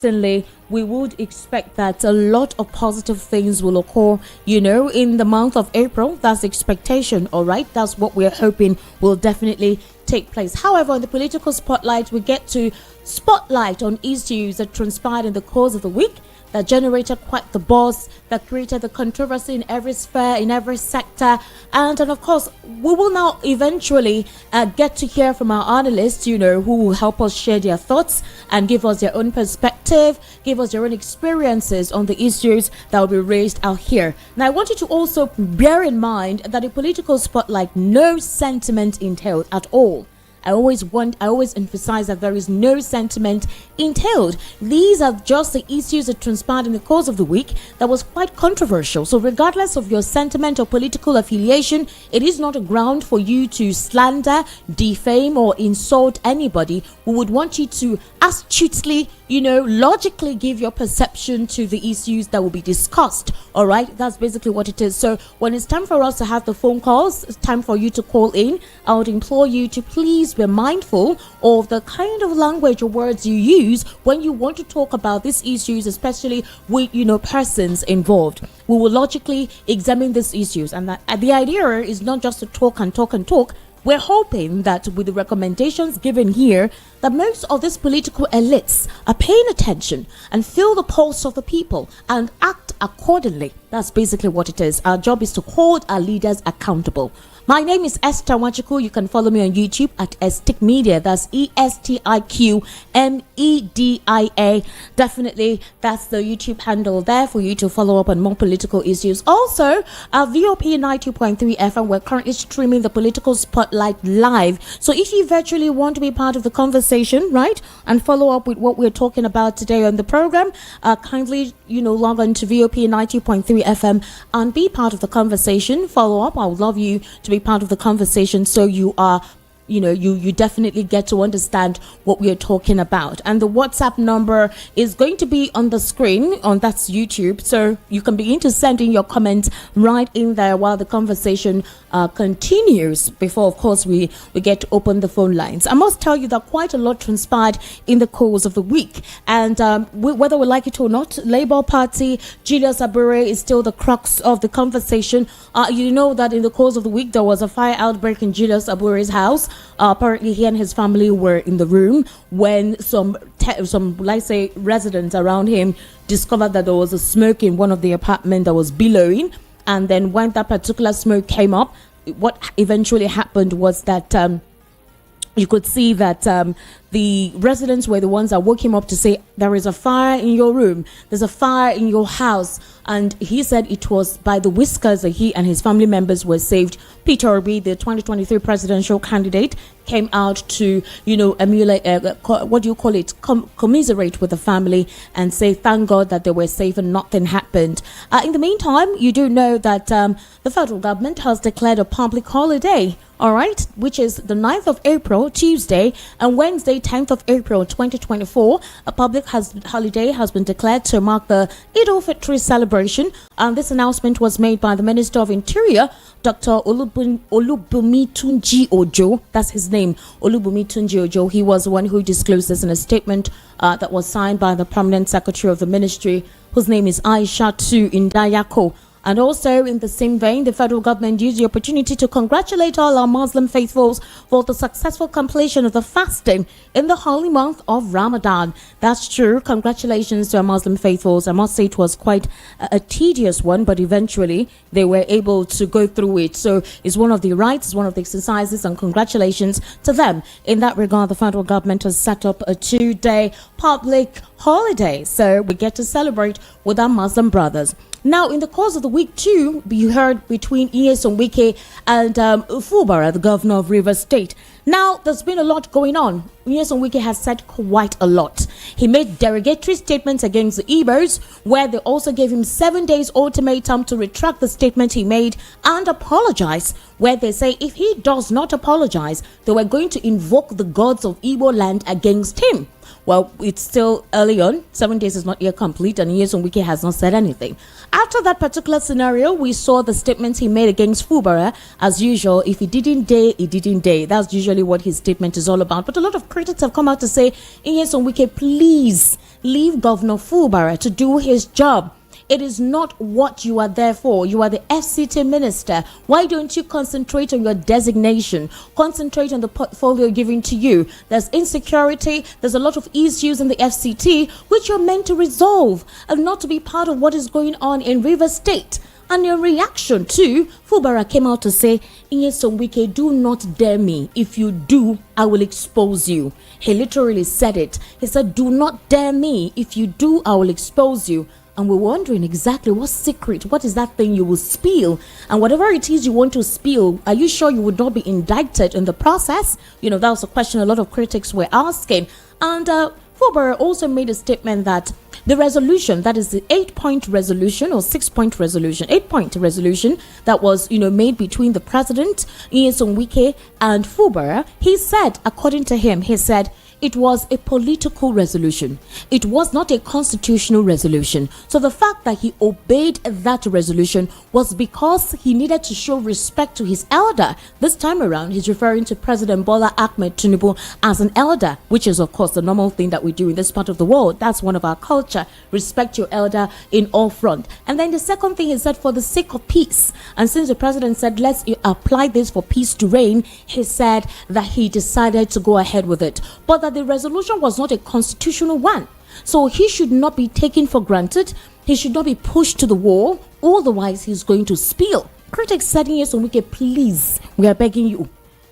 certainly we would expect that a lot of positive things will occur, in the month of April. That's the expectation, all right? That's what we're hoping will definitely take place. However, in the political spotlight, we get to spotlight on issues that transpired in the course of the week that generated quite the buzz, that created the controversy in every sphere, in every sector. And of course, we will now eventually get to hear from our analysts, who will help us share their thoughts and give us their own perspective, give us their own experiences on the issues that will be raised out here. Now, I want you to also bear in mind that the political spotlight, no sentiment entailed at all. I always emphasize that there is no sentiment entailed. These are just the issues that transpired in the course of the week that was quite controversial. So regardless of your sentiment or political affiliation, it is not a ground for you to slander, defame, or insult anybody. We would want you to astutely, logically give your perception to the issues that will be discussed. All right, that's basically what it is. So when it's time for us to have the phone calls, it's time for you to call in. I would implore you to please be mindful of the kind of language or words you use when you want to talk about these issues, especially with persons involved. We will logically examine these issues, and the idea is not just to talk and talk and talk. We're hoping that with the recommendations given here, that most of these political elites are paying attention and feel the pulse of the people and act accordingly. That's basically what it is. Our job is to hold our leaders accountable. My name is Esther Wachiku. You can follow me on YouTube at Estiq Media. That's ESTIQMEDIA. Definitely, that's the YouTube handle there for you to follow up on more political issues. Also, our VOP 90.3 FM, we're currently streaming the Political Spotlight live. So if you virtually want to be part of the conversation, right, and follow up with what we're talking about today on the program, kindly, log on to VOP 90.3 FM and be part of the conversation. Follow up. I would love you to be part of the conversation, so you are you definitely get to understand what we are talking about. And the WhatsApp number is going to be on the screen that's YouTube, so you can begin to send in your comments right in there while the conversation continues, before of course we get to open the phone lines. I must tell you that quite a lot transpired in the course of the week, and whether we like it or not, Labour Party, Julius Abure is still the crux of the conversation. You know that in the course of the week there was a fire outbreak in Julius Abure's house. Apparently he and his family were in the room when some let's say residents around him discovered that there was a smoke in one of the apartments that was billowing. And then when that particular smoke came up, what eventually happened was that you could see that the residents were the ones that woke him up to say, there is a fire in your room, there's a fire in your house. And he said it was by the whiskers that he and his family members were saved. Peter Obi, the 2023 presidential candidate, came out to, emulate, commiserate with the family and say, thank God that they were safe and nothing happened. In the meantime, you do know that the federal government has declared a public holiday, all right, which is the 9th of April, Tuesday, and Wednesday, 10th of April, 2024. A public holiday has been declared to mark the Eid al-Fitr celebration. This announcement was made by the Minister of Interior, Dr. Olubumitunji Ojo. That's his name, Olubumitunji Ojo. He was the one who disclosed this in a statement that was signed by the Permanent Secretary of the Ministry, whose name is Aishatu Indayako. And also in the same vein, the federal government used the opportunity to congratulate all our Muslim faithfuls for the successful completion of the fasting in the holy month of Ramadan. That's true. Congratulations to our Muslim faithfuls. I must say it was quite a tedious one, but eventually they were able to go through it. So it's one of the rights, it's one of the exercises, and congratulations to them. In that regard, the federal government has set up a 2-day public holiday. So we get to celebrate with our Muslim brothers. Now, in the course of the week too, you heard between Nyesom Wike and Fubara, the governor of Rivers State. Now, there's been a lot going on. Nyesom Wike has said quite a lot. He made derogatory statements against the Igbos, where they also gave him 7 days ultimatum to retract the statement he made and apologize, where they say if he does not apologize, they were going to invoke the gods of Igbo land against him. Well, it's still early on. 7 days is not yet complete, and Nyesom Wike has not said anything. After that particular scenario, we saw the statements he made against Fubara. As usual, if he didn't dare, he didn't dare. That's usually what his statement is all about. But a lot of critics have come out to say, Nyesom Wike, please leave Governor Fubara to do his job. It is not what you are there for. You are the FCT minister. Why don't you concentrate on your designation? Concentrate on the portfolio given to you. There's insecurity. There's a lot of issues in the FCT which you're meant to resolve and not to be part of what is going on in Rivers State. And your reaction to Fubara came out to say, Nyesom Wike, do not dare me. If you do, I will expose you. He literally said it. He said, do not dare me. If you do, I will expose you. And we're wondering exactly what secret, what is that thing you will spill? And whatever it is you want to spill, are you sure you would not be indicted in the process? You know, that was a question a lot of critics were asking. And Fubara also made a statement that the resolution, that is the 8-point resolution or 6-point resolution, 8-point resolution that was, made between the president, Nyesom Wike, and Fubara, he said, according to him, he said, it was a political resolution. It was not a constitutional resolution. So the fact that he obeyed that resolution was because he needed to show respect to his elder. This time around, he's referring to President Bola Ahmed Tinubu as an elder, which is, of course, the normal thing that we do in this part of the world. That's one of our culture. Respect your elder in all front. And then the second thing he said, for the sake of peace. And since the president said, let's apply this for peace to reign, he said that he decided to go ahead with it. But that the resolution was not a constitutional one. So he should not be taken for granted. He should not be pushed to the wall. Otherwise, he's going to spill. Critics said, Nyesom Wike, please, we are begging you,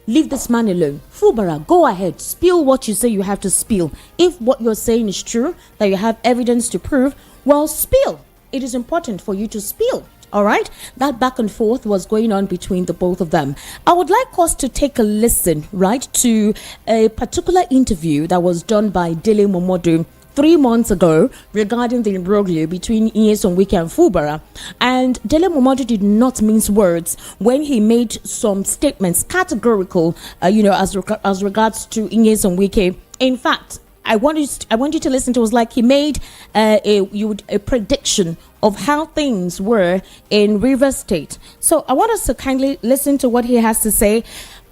leave this man alone. Fubara, go ahead, spill what you say you have to spill. If what you're saying is true, that you have evidence to prove, well, spill. It is important for you to spill. All right, that back and forth was going on between the both of them. I would like us to take a listen, right, to a particular interview that was done by Dele Momodu 3 months ago regarding the imbroglio between Nyesom Wike and Fubara. And Dele Momodu did not mince words when he made some statements categorical, as regards to Nyesom Wike. In fact, I want you to listen to it. It was like he made a prediction of how things were in Rivers State. So I want us to kindly listen to what he has to say.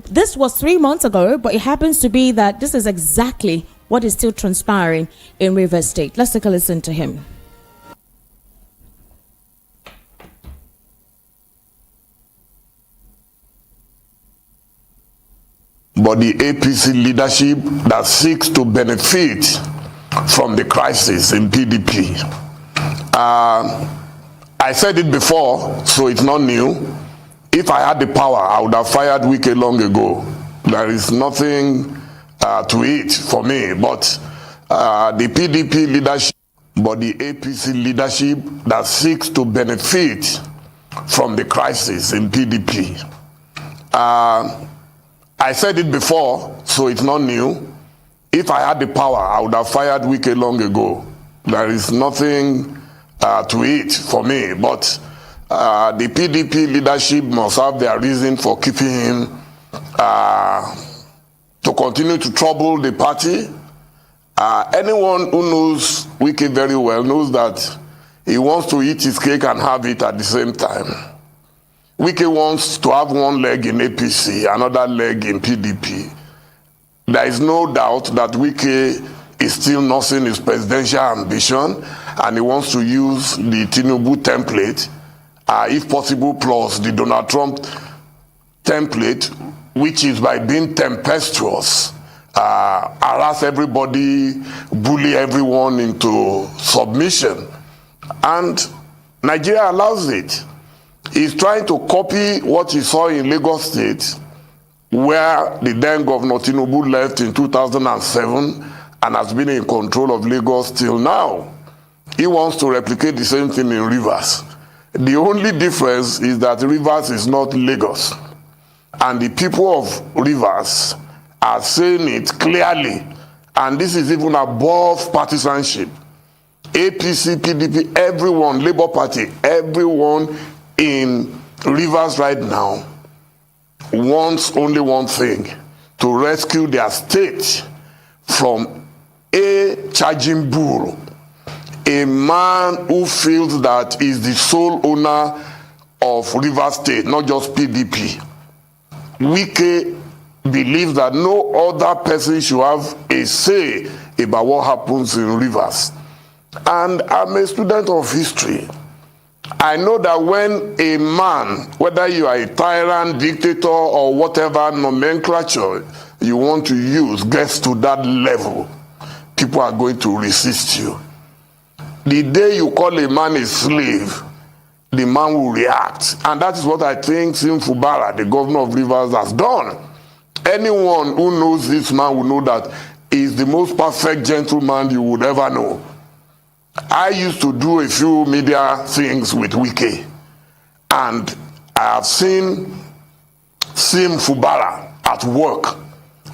This was 3 months ago, but it happens to be that this is exactly what is still transpiring in Rivers State. Let's take a listen to him. But the APC leadership that seeks to benefit from the crisis in PDP. I said it before, so it's not new. If I had the power, I would have fired Wike long ago. There is nothing to it for me, but the PDP leadership, but the APC leadership that seeks to benefit from the crisis in PDP. I said it before, so it's not new. If I had the power, I would have fired Wike long ago. There is nothing to it for me, but the PDP leadership must have their reason for keeping him to continue to trouble the party. Anyone who knows Wike very well knows that he wants to eat his cake and have it at the same time. Wike wants to have one leg in APC, another leg in PDP. There is no doubt that Wike is still nursing his presidential ambition, and he wants to use the Tinubu template, if possible, plus the Donald Trump template, which is by being tempestuous, harass everybody, bully everyone into submission. And Nigeria allows it. He's trying to copy what he saw in Lagos State, where the then Governor Tinubu left in 2007 and has been in control of Lagos till now. He wants to replicate the same thing in Rivers. The only difference is that Rivers is not Lagos. And the people of Rivers are saying it clearly. And this is even above partisanship. APC, PDP, everyone, Labour Party, everyone in Rivers right now wants only one thing: to rescue their state from a charging bull, a man who feels that is the sole owner of Rivers State, not just PDP. Wike believes that no other person should have a say about what happens in Rivers. And I'm a student of history. I know that when a man, whether you are a tyrant, dictator, or whatever nomenclature you want to use, gets to that level, people are going to resist you. The day you call a man a slave, the man will react. And that is what I think Sim Fubara, the governor of Rivers, has done. Anyone who knows this man will know that he is the most perfect gentleman you would ever know. I used to do a few media things with Wike, and I have seen Sim Fubara at work.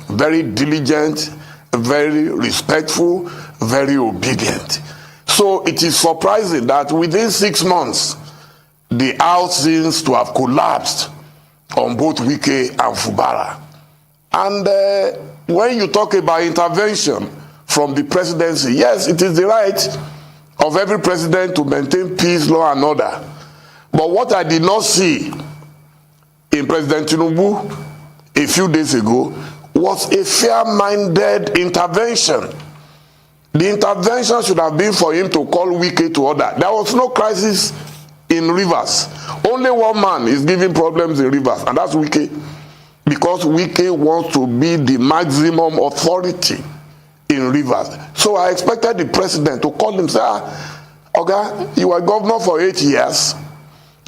Very diligent, very respectful, very obedient. So it is surprising that within 6 months, the house seems to have collapsed on both Wike and Fubara. And when you talk about intervention from the presidency, yes, it is the right of every president to maintain peace, law, and order. But what I did not see in President Tinubu a few days ago was a fair-minded intervention. The intervention should have been for him to call Wike to order. There was no crisis in Rivers. Only one man is giving problems in Rivers, and that's Wike. Because Wike wants to be the maximum authority in Rivers. So I expected the president to call him, say, Oga, you were governor for 8 years.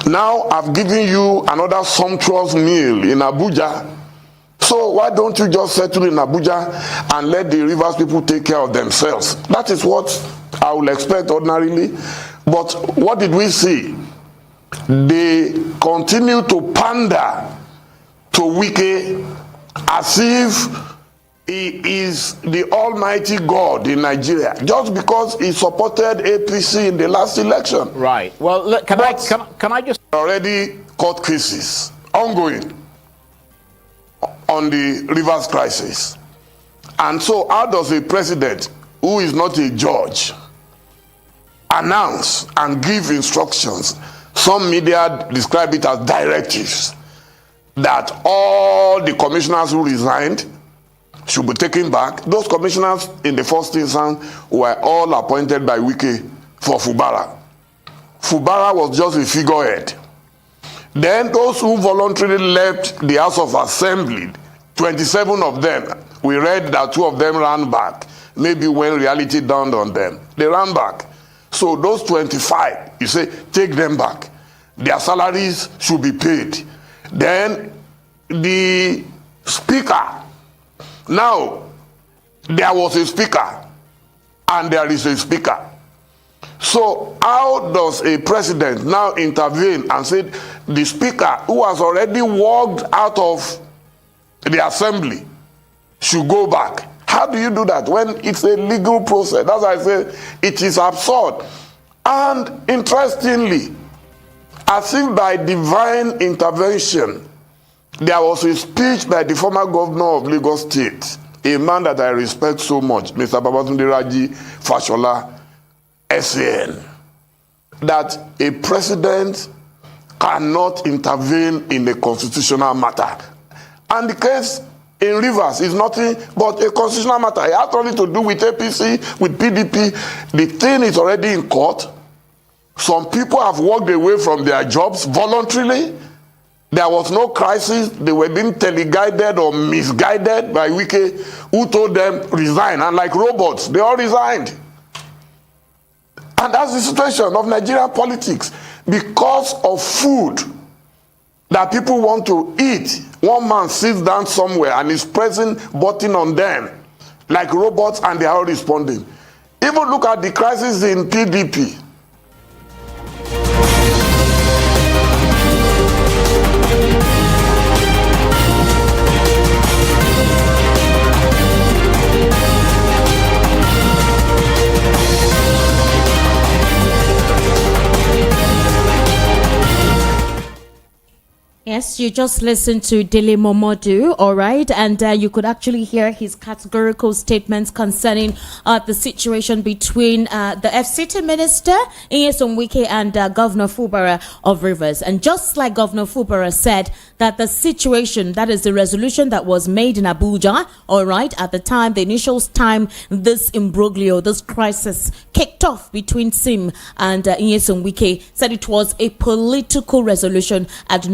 Now I've given you another sumptuous meal in Abuja. So why don't you just settle in Abuja and let the Rivers people take care of themselves? That is what I would expect ordinarily. But what did we see? They continue to pander to Wike as if he is the almighty God in Nigeria, just because he supported APC in the last election. Right. Well, look, can I just already court cases ongoing on the Rivers crisis. And so how does a president who is not a judge announce and give instructions? Some media describe it as directives, that all the commissioners who resigned should be taken back. Those commissioners in the first instance were all appointed by Wike for Fubara. Fubara was just a figurehead. Then those who voluntarily left the House of Assembly, 27 of them, we read that 2 of them ran back. Maybe when reality dawned on them, they ran back. So those 25, you say, take them back. Their salaries should be paid. Then the speaker, now there was a speaker and there is a speaker. So how does a president now intervene and say the speaker, who has already walked out of the assembly, should go back? How do you do that when it's a legal process? That's why I say it is absurd. And interestingly, as if by divine intervention, there was a speech by the former governor of Lagos State, a man that I respect so much, Mr. Babatunde Raji Fashola, SAN, that a president cannot intervene in a constitutional matter. And the case in Rivers is nothing but a constitutional matter. It has nothing to do with APC, with PDP. The thing is already in court. Some people have walked away from their jobs voluntarily. There was no crisis. They were being teleguided or misguided by Wike, who told them resign. And like robots, they all resigned. And that's the situation of Nigerian politics. Because of food that people want to eat, one man sits down somewhere and is pressing button on them like robots, and they are all responding. Even look at the crisis in PDP. Yes, you just listened to Dele Momodu, all right, and you could actually hear his categorical statements concerning the situation between the FCT minister, Nyesom Wike, and Governor Fubara of Rivers. And just like Governor Fubara said, that the situation, that is the resolution that was made in Abuja, all right, at the time, the initial time, this imbroglio, this crisis kicked off between Sim and Nyesom Wike, said it was a political resolution and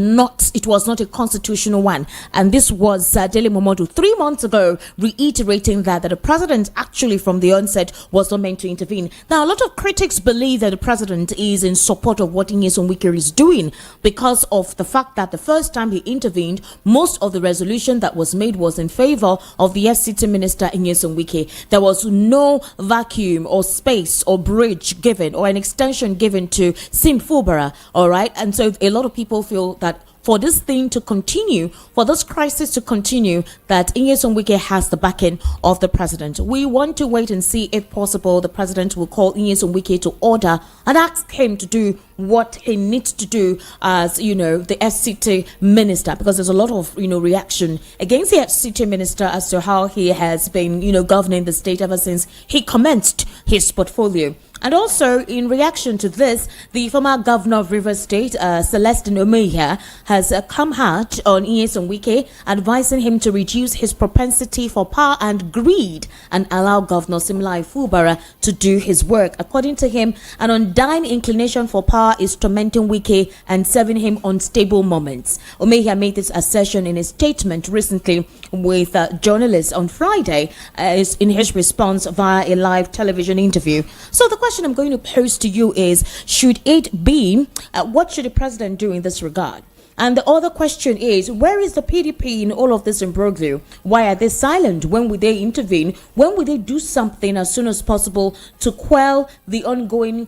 it was not a constitutional one. And this was Dele Momodu 3 months ago reiterating that the president actually from the onset was not meant to intervene. Now, a lot of critics believe that the president is in support of what Nyesom Wike is doing because of the fact that the first time he intervened, most of the resolution that was made was in favor of the FCT minister Nyesom Wike. There was no vacuum or space or bridge given or an extension given to Sim Fubara, all right? And so a lot of people feel that for this thing to continue, for this crisis to continue, that Nyesom Wike has the backing of the president. We want to wait and see if possible the president will call Nyesom Wike to order and ask him to do what he needs to do as, the FCT minister, because there's a lot of, reaction against the FCT minister as to how he has been, governing the state ever since he commenced his portfolio. And also, in reaction to this, the former governor of Rivers State, Celestine Omeya, has come hard on Nyesom Wike, advising him to reduce his propensity for power and greed and allow Governor Similai Fubara to do his work. According to him, an undying inclination for power is tormenting Wike and serving him unstable moments. Omeya made this assertion in a statement recently with journalists on Friday in his response via a live television interview. So the question I'm going to pose to you is, should it be, what should the president do in this regard? And the other question is, where is the PDP in all of this imbroglio? Why are they silent? When will they intervene? When will they do something as soon as possible to quell the ongoing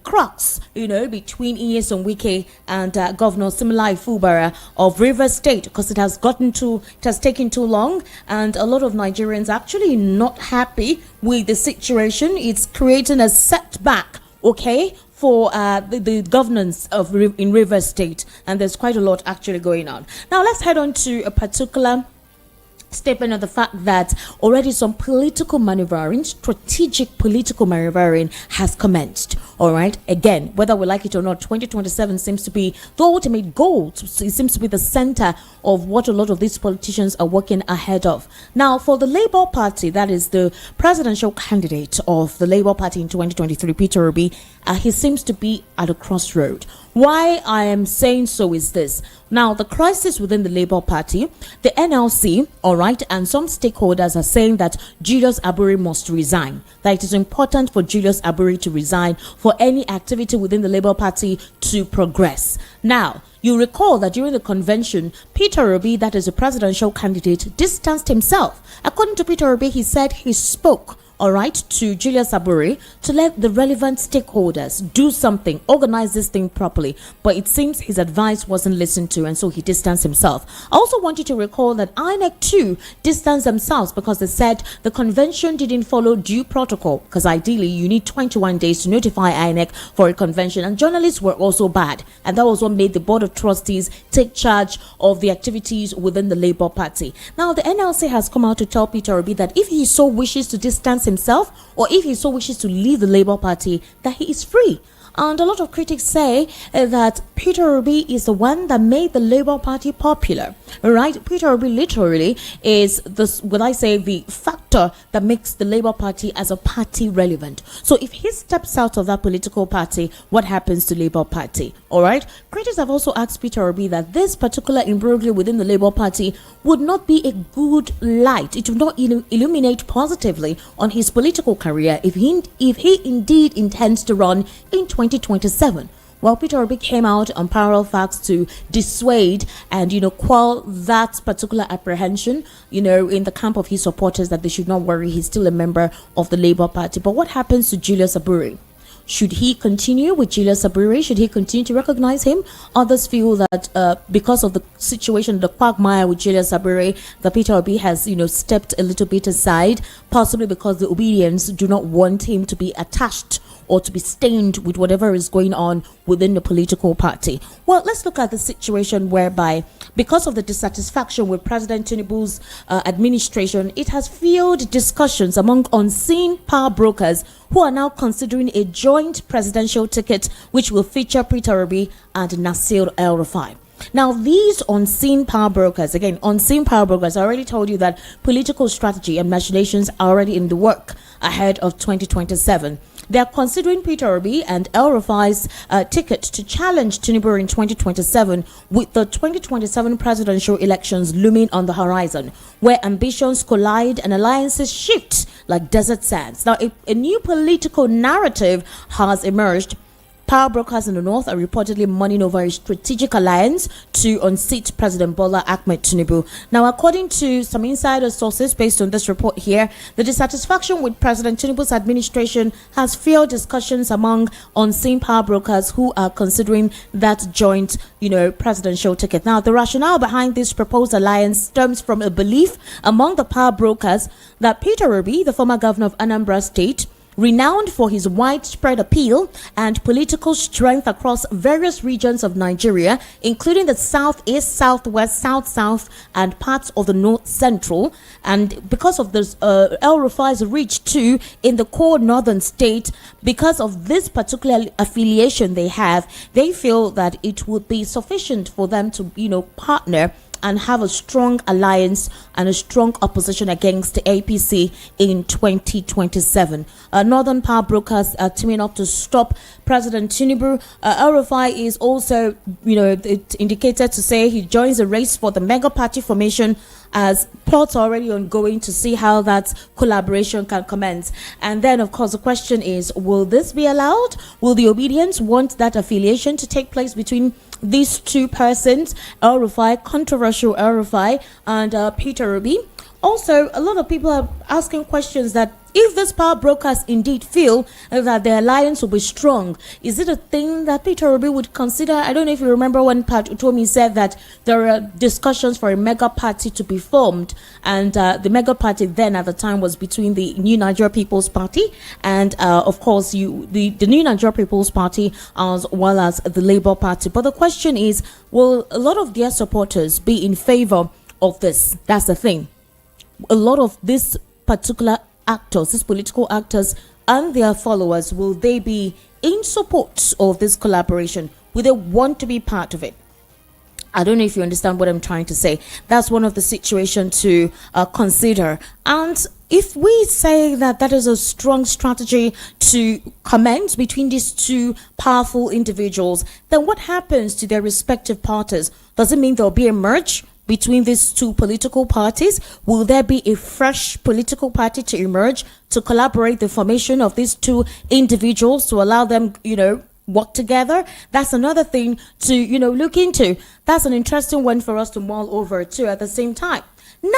crux, between Nyesom Wike and Governor Similai Fubara of Rivers State, because it has taken too long, and a lot of Nigerians actually not happy with the situation. It's creating a setback, for the governance in Rivers State, and there's quite a lot actually going on. Now let's head on to a particular statement of the fact that already some political maneuvering, strategic political maneuvering has commenced. All right. Again, whether we like it or not, 2027 seems to be the ultimate goal. It seems to be the center of what a lot of these politicians are working ahead of. Now, for the Labour Party, that is the presidential candidate of the Labour Party in 2023, Peter Obi, he seems to be at a crossroad. Why I am saying so is this. Now, the crisis within the Labour Party, the NLC, all right, and some stakeholders are saying that Julius Aburi must resign, that it is important for Julius Aburi to resign for any activity within the Labour Party to progress. Now, you recall that during the convention, Peter Obi, that is a presidential candidate, distanced himself. According to Peter Obi, he said he spoke, all right, to Julius Aburi to let the relevant stakeholders do something, organize this thing properly. But it seems his advice wasn't listened to, and so he distanced himself. I also want you to recall that INEC too distanced themselves because they said the convention didn't follow due protocol, because ideally you need 21 days to notify INEC for a convention, and journalists were also bad, and that was what made the Board of Trustees take charge of the activities within the Labour Party. Now, the NLC has come out to tell Peter Obi that if he so wishes to distance himself, or if he so wishes to leave the Labour Party, that he is free. And a lot of critics say that Peter Obi is the one that made the Labour Party popular. Right? Peter Obi literally is this, what I say, the factor that makes the Labour Party as a party relevant. So if he steps out of that political party, what happens to Labour Party? All right? Critics have also asked Peter Obi that this particular imbroglio within the Labour Party would not be a good light. It would not illuminate positively on his political career if he indeed intends to run in 2027. Well, Peter Obi came out on parallel facts to dissuade and, quell that particular apprehension, in the camp of his supporters, that they should not worry, he's still a member of the Labour Party. But what happens to Julius Aburi? Should he continue with Julius Aburi? Should he continue to recognize him? Others feel that because of the situation, the quagmire with Julius Aburi, that Peter Obi has, stepped a little bit aside, possibly because the Obedience do not want him to be attached or to be stained with whatever is going on within the political party. Well, let's look at the situation whereby, because of the dissatisfaction with President Tinubu's administration, it has fueled discussions among unseen power brokers who are now considering a joint presidential ticket which will feature Peter Obi and Nasir El-Rufai. Now, these unseen power brokers, I already told you that political strategy and machinations are already in the work ahead of 2027. They are considering Peter Obi and El-Rufai's ticket to challenge Tinubu in 2027, with the 2027 presidential elections looming on the horizon, where ambitions collide and alliances shift like desert sands. Now, a new political narrative has emerged. Power brokers in the north are reportedly mulling over a strategic alliance to unseat President Bola Ahmed Tinubu. Now, according to some insider sources based on this report here, the dissatisfaction with President Tinubu's administration has fueled discussions among unseen power brokers who are considering that joint, presidential ticket. Now, the rationale behind this proposed alliance stems from a belief among the power brokers that Peter Obi, the former governor of Anambra State, renowned for his widespread appeal and political strength across various regions of Nigeria, including the southeast, southwest, south, and parts of the north central. And because of this, El-Rufai's reach too in the core northern state, because of this particular affiliation they have, they feel that it would be sufficient for them to, partner and have a strong alliance and a strong opposition against the APC in 2027. Northern power brokers are teaming up to stop President Tinubu. El-Rufai is also, it indicated to say he joins the race for the mega party formation, as plots are already ongoing to see how that collaboration can commence. And then, of course, the question is, will this be allowed? Will the obedience want that affiliation to take place between these two persons, El-Rufai, controversial El-Rufai, and Peter Obi? Also, a lot of people are asking questions that if these power brokers indeed feel that the alliance will be strong, is it a thing that Peter Obi would consider? I don't know if you remember when Pat Utomi said that there are discussions for a mega party to be formed, and the mega party then at the time was between the New Nigeria People's Party and of course the New Nigeria People's Party as well as the Labour Party. But the question is, will a lot of their supporters be in favor of this? That's the thing. A lot of these particular actors, these political actors and their followers, will they be in support of this collaboration? Will they want to be part of it? I don't know if you understand what I'm trying to say. That's one of the situations to consider. And if we say that that is a strong strategy to commence between these two powerful individuals, then what happens to their respective parties? Does it mean there'll be a merge between these two political parties? Will there be a fresh political party to emerge to collaborate the formation of these two individuals to allow them, work together? That's another thing to, look into. That's an interesting one for us to mull over too at the same time.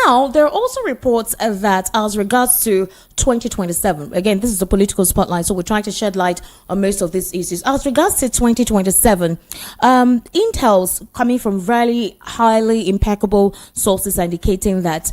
Now, there are also reports that as regards to 2027, again, this is the political spotlight, so we're trying to shed light on most of these issues. As regards to 2027, intel's coming from very highly impeccable sources indicating that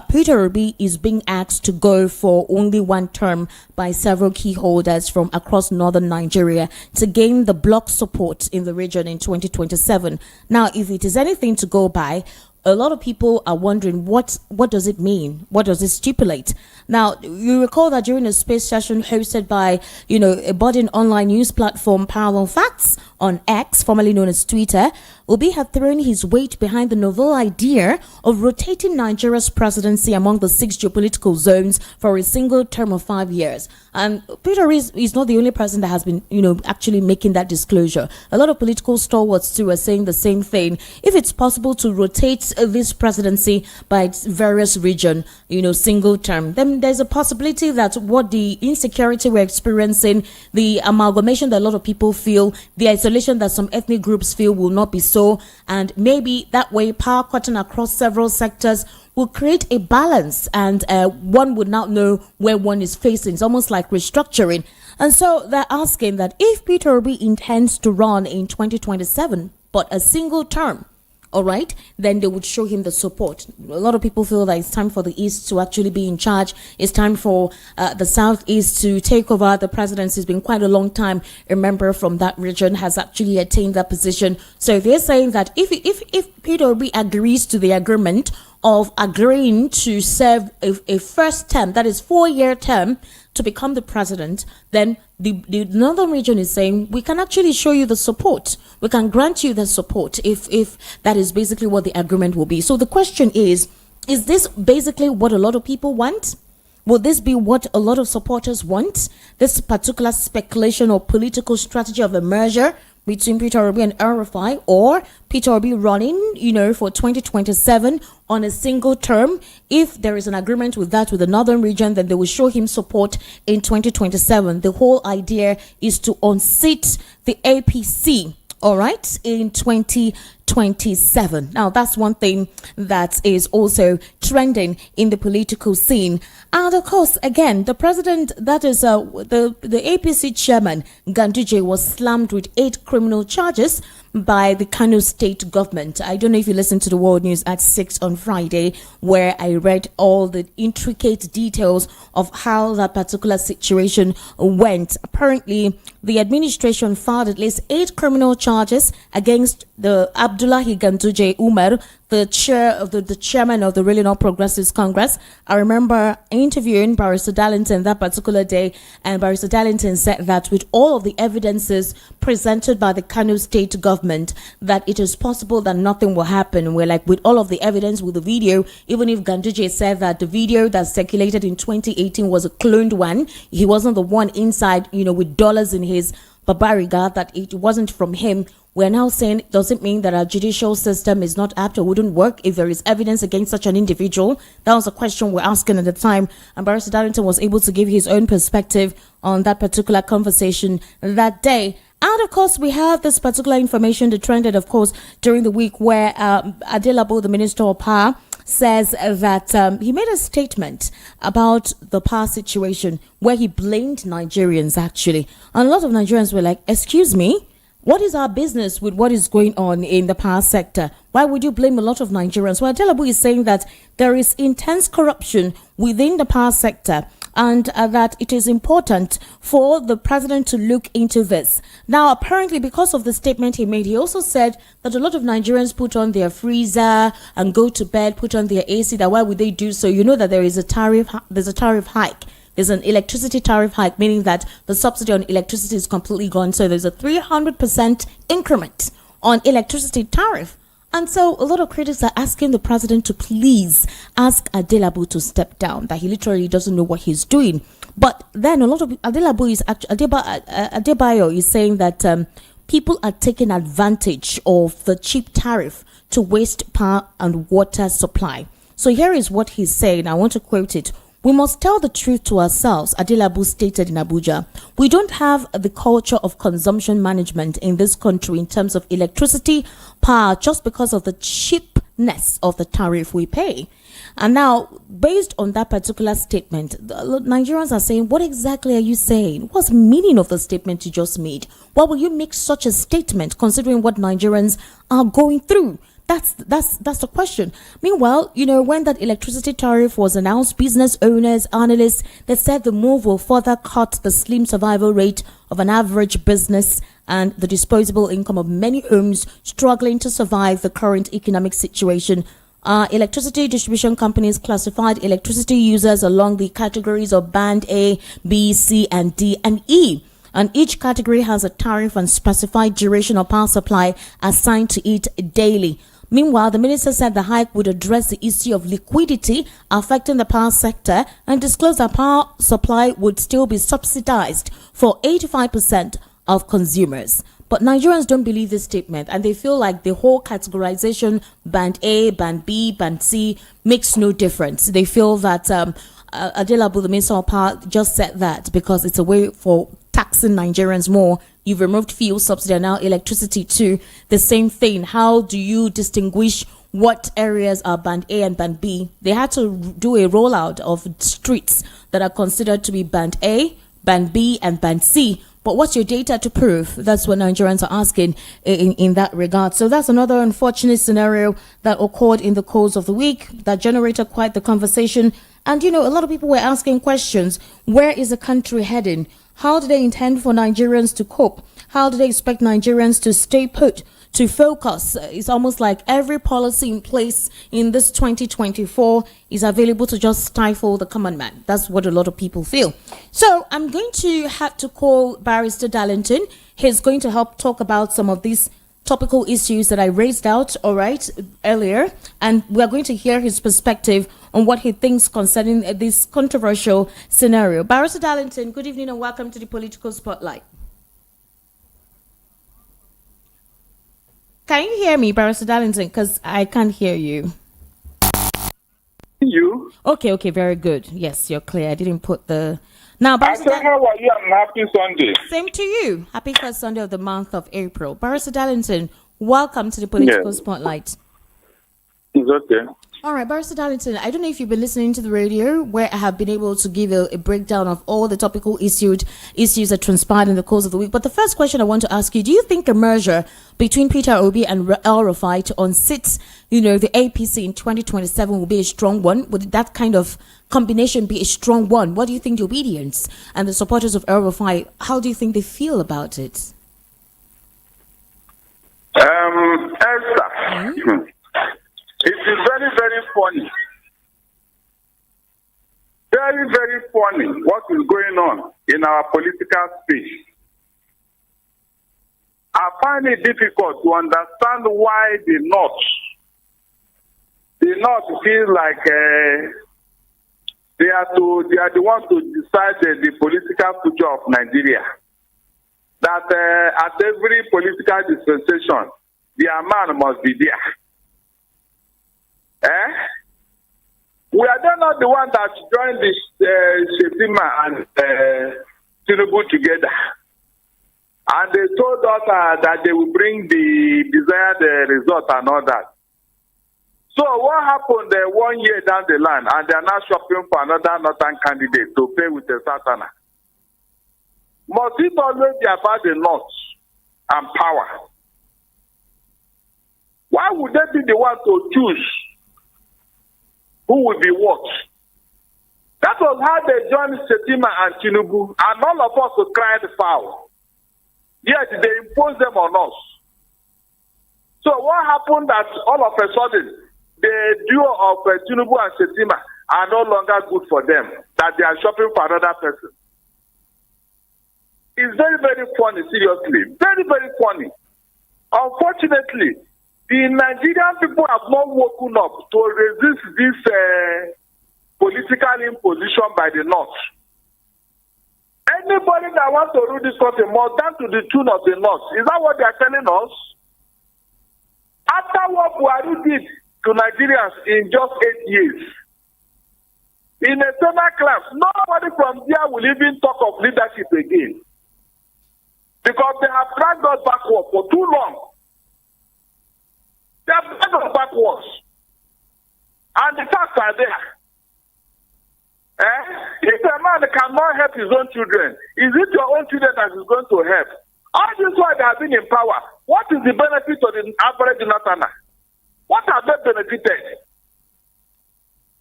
Peter Obi is being asked to go for only one term by several key holders from across northern Nigeria to gain the bloc support in the region in 2027. Now, if it is anything to go by, a lot of people are wondering what does it mean? What does it stipulate? Now, you recall that during a space session hosted by, a budding online news platform, Parallel Facts, on X, formerly known as Twitter, Obi had thrown his weight behind the novel idea of rotating Nigeria's presidency among the 6 geopolitical zones for a single term of 5 years. And Peter is not the only person that has been, actually making that disclosure. A lot of political stalwarts too are saying the same thing. If it's possible to rotate this presidency by its various region, single term, then there's a possibility that what the insecurity we're experiencing, the amalgamation that a lot of people feel, the isolation that some ethnic groups feel will not be so, and maybe that way power cutting across several sectors will create a balance, and one would not know where one is facing. It's almost like restructuring. And so they're asking that if Peter Obi intends to run in 2027, but a single term, all right, then they would show him the support. A lot of people feel that it's time for the East to actually be in charge. It's time for the Southeast to take over the presidency. It's been quite a long time. A member from that region has actually attained that position. So they're saying that if Peter Obi agrees to the agreement of agreeing to serve a first term, that is 4-year term, to become the president, then the northern region is saying we can actually show you the support. We can grant you the support if that is basically what the agreement will be. So the question is this basically what a lot of people want? Will this be what a lot of supporters want? This particular speculation or political strategy of a merger between Peter Obi and El-Rufai, or Peter Obi running, for 2027 on a single term. If there is an agreement with that with the northern region, then they will show him support in 2027. The whole idea is to unseat the APC, all right, in 2027. Now, that's one thing that is also trending in the political scene. And of course, again, the president, that is the APC chairman, Ganduje, was slammed with 8 criminal charges by the Kano state government. I don't know if you listened to the World News at 6 on Friday, where I read all the intricate details of how that particular situation went. Apparently, the administration filed at least 8 criminal charges against the Abdullahi Ganduje Umar, the chairman of the Really All Progressives Congress. I remember interviewing Barrister Darlington that particular day, and Barrister Darlington said that with all of the evidences presented by the Kano state government, that it is possible that nothing will happen. We're like, with all of the evidence, with the video, even if Ganduje said that the video that circulated in 2018 was a cloned one, he wasn't the one inside, with dollars in his babariga, that it wasn't from him. We're now saying, does it mean that our judicial system is not apt or wouldn't work if there is evidence against such an individual? That was a question we're asking at the time. And Barrister Darlington was able to give his own perspective on that particular conversation that day. And of course, we have this particular information that trended, of course, during the week, where Adelabu, the Minister of Power, says that he made a statement about the power situation where he blamed Nigerians, actually. And a lot of Nigerians were like, excuse me, what is our business with what is going on in the power sector? Why would you blame a lot of Nigerians? Well, Adelabu is saying that there is intense corruption within the power sector, and that it is important for the president to look into this. Now, apparently, because of the statement he made, he also said that a lot of Nigerians put on their freezer and go to bed, put on their AC. That why would they do so? You know that there's a tariff hike. There's an electricity tariff hike, meaning that the subsidy on electricity is completely gone. So there's a 300% increment on electricity tariff. And so a lot of critics are asking the president to please ask Adelabu to step down, that he literally doesn't know what he's doing. But then a lot of Adebayo is saying that people are taking advantage of the cheap tariff to waste power and water supply. So here is what he's saying. I want to quote it. We must tell the truth to ourselves, Adelabu stated in Abuja. We don't have the culture of consumption management in this country in terms of electricity, power, just because of the cheapness of the tariff we pay. And now, based on that particular statement, the Nigerians are saying, what exactly are you saying? What's the meaning of the statement you just made? Why will you make such a statement considering what Nigerians are going through? That's the question. Meanwhile, when that electricity tariff was announced, business owners, analysts, they said the move will further cut the slim survival rate of an average business and the disposable income of many homes struggling to survive the current economic situation. Electricity distribution companies classified electricity users along the categories of Band A, B, C, and D, and E. And each category has a tariff and specified duration of power supply assigned to it daily. Meanwhile, the minister said the hike would address the issue of liquidity affecting the power sector and disclosed that power supply would still be subsidized for 85% of consumers. But Nigerians don't believe this statement, and they feel like the whole categorization, Band A, Band B, Band C, makes no difference. They feel that Adelabu, the Minister of Power, just said that because it's a way for taxing Nigerians more. You've removed fuel subsidy and now electricity too. The same thing. How do you distinguish what areas are Band A and Band B? They had to do a rollout of streets that are considered to be Band A, Band B, and Band C. But what's your data to prove? That's what Nigerians are asking in that regard. So that's another unfortunate scenario that occurred in the course of the week that generated quite the conversation. And, a lot of people were asking questions. Where is the country heading? How do they intend for Nigerians to cope? How do they expect Nigerians to stay put, to focus? It's almost like every policy in place in this 2024 is available to just stifle the common man. That's what a lot of people feel. So I'm going to have to call Barrister Darlington. He's going to help talk about some of these topical issues that I raised out, earlier. And we're going to hear his perspective on what he thinks concerning this controversial scenario. Barrister Darlington, good evening and welcome to the Political Spotlight. Can you hear me, Barrister Darlington? Because I can't hear you. You? Okay, very good. Yes, you're clear. I didn't put the... Now, Barrister how are you and happy Sunday? Same to you. Happy first Sunday of the month of April. Barrister Darlington, welcome to the Political Spotlight. It's okay. All right, Barrister Darlington, I don't know if you've been listening to the radio where I have been able to give a breakdown of all the topical issues that transpired in the course of the week. But the first question I want to ask you, do you think a merger between Peter Obi and El-Rufai to unseat, the APC in 2027 will be a strong one? Would that kind of combination be a strong one? What do you think the obedience and the supporters of El-Rufai, how do you think they feel about it? Esther, it is very, very funny. Very, very funny what is going on in our political space. I find it difficult to understand why the North feel like they are the ones to decide the political future of Nigeria. That at every political dispensation, their man must be there. We are then not the one that joined this Shetima and Tinubu together. And they told us that they will bring the desired result and all that. So what happened 1 year down the line and they are now shopping for another northern candidate to pay with a Satana? Must it always be about the North and power? Why would they be the one to choose who will be what? That was how they joined Shetima and Tinubu, and all of us cried foul. Yet they imposed them on us. So what happened that all of a sudden the duo of Tinubu and Shetima are no longer good for them, that they are shopping for another person? It's very, very funny, seriously. Very, very funny. Unfortunately, the Nigerian people have not woken up to resist this political imposition by the North. Anybody that wants to rule this country must down to the tune of the North. Is that what they are telling us? After what Buhari did to Nigerians in just 8 years, in a summer class, nobody from there will even talk of leadership again. Because they have dragged us backward for too long. They have dragged us backwards. And the facts are there. If a man cannot help his own children, is it your own children that is going to help? All this while they have been in power, what is the benefit of the average Natana? What have they benefited?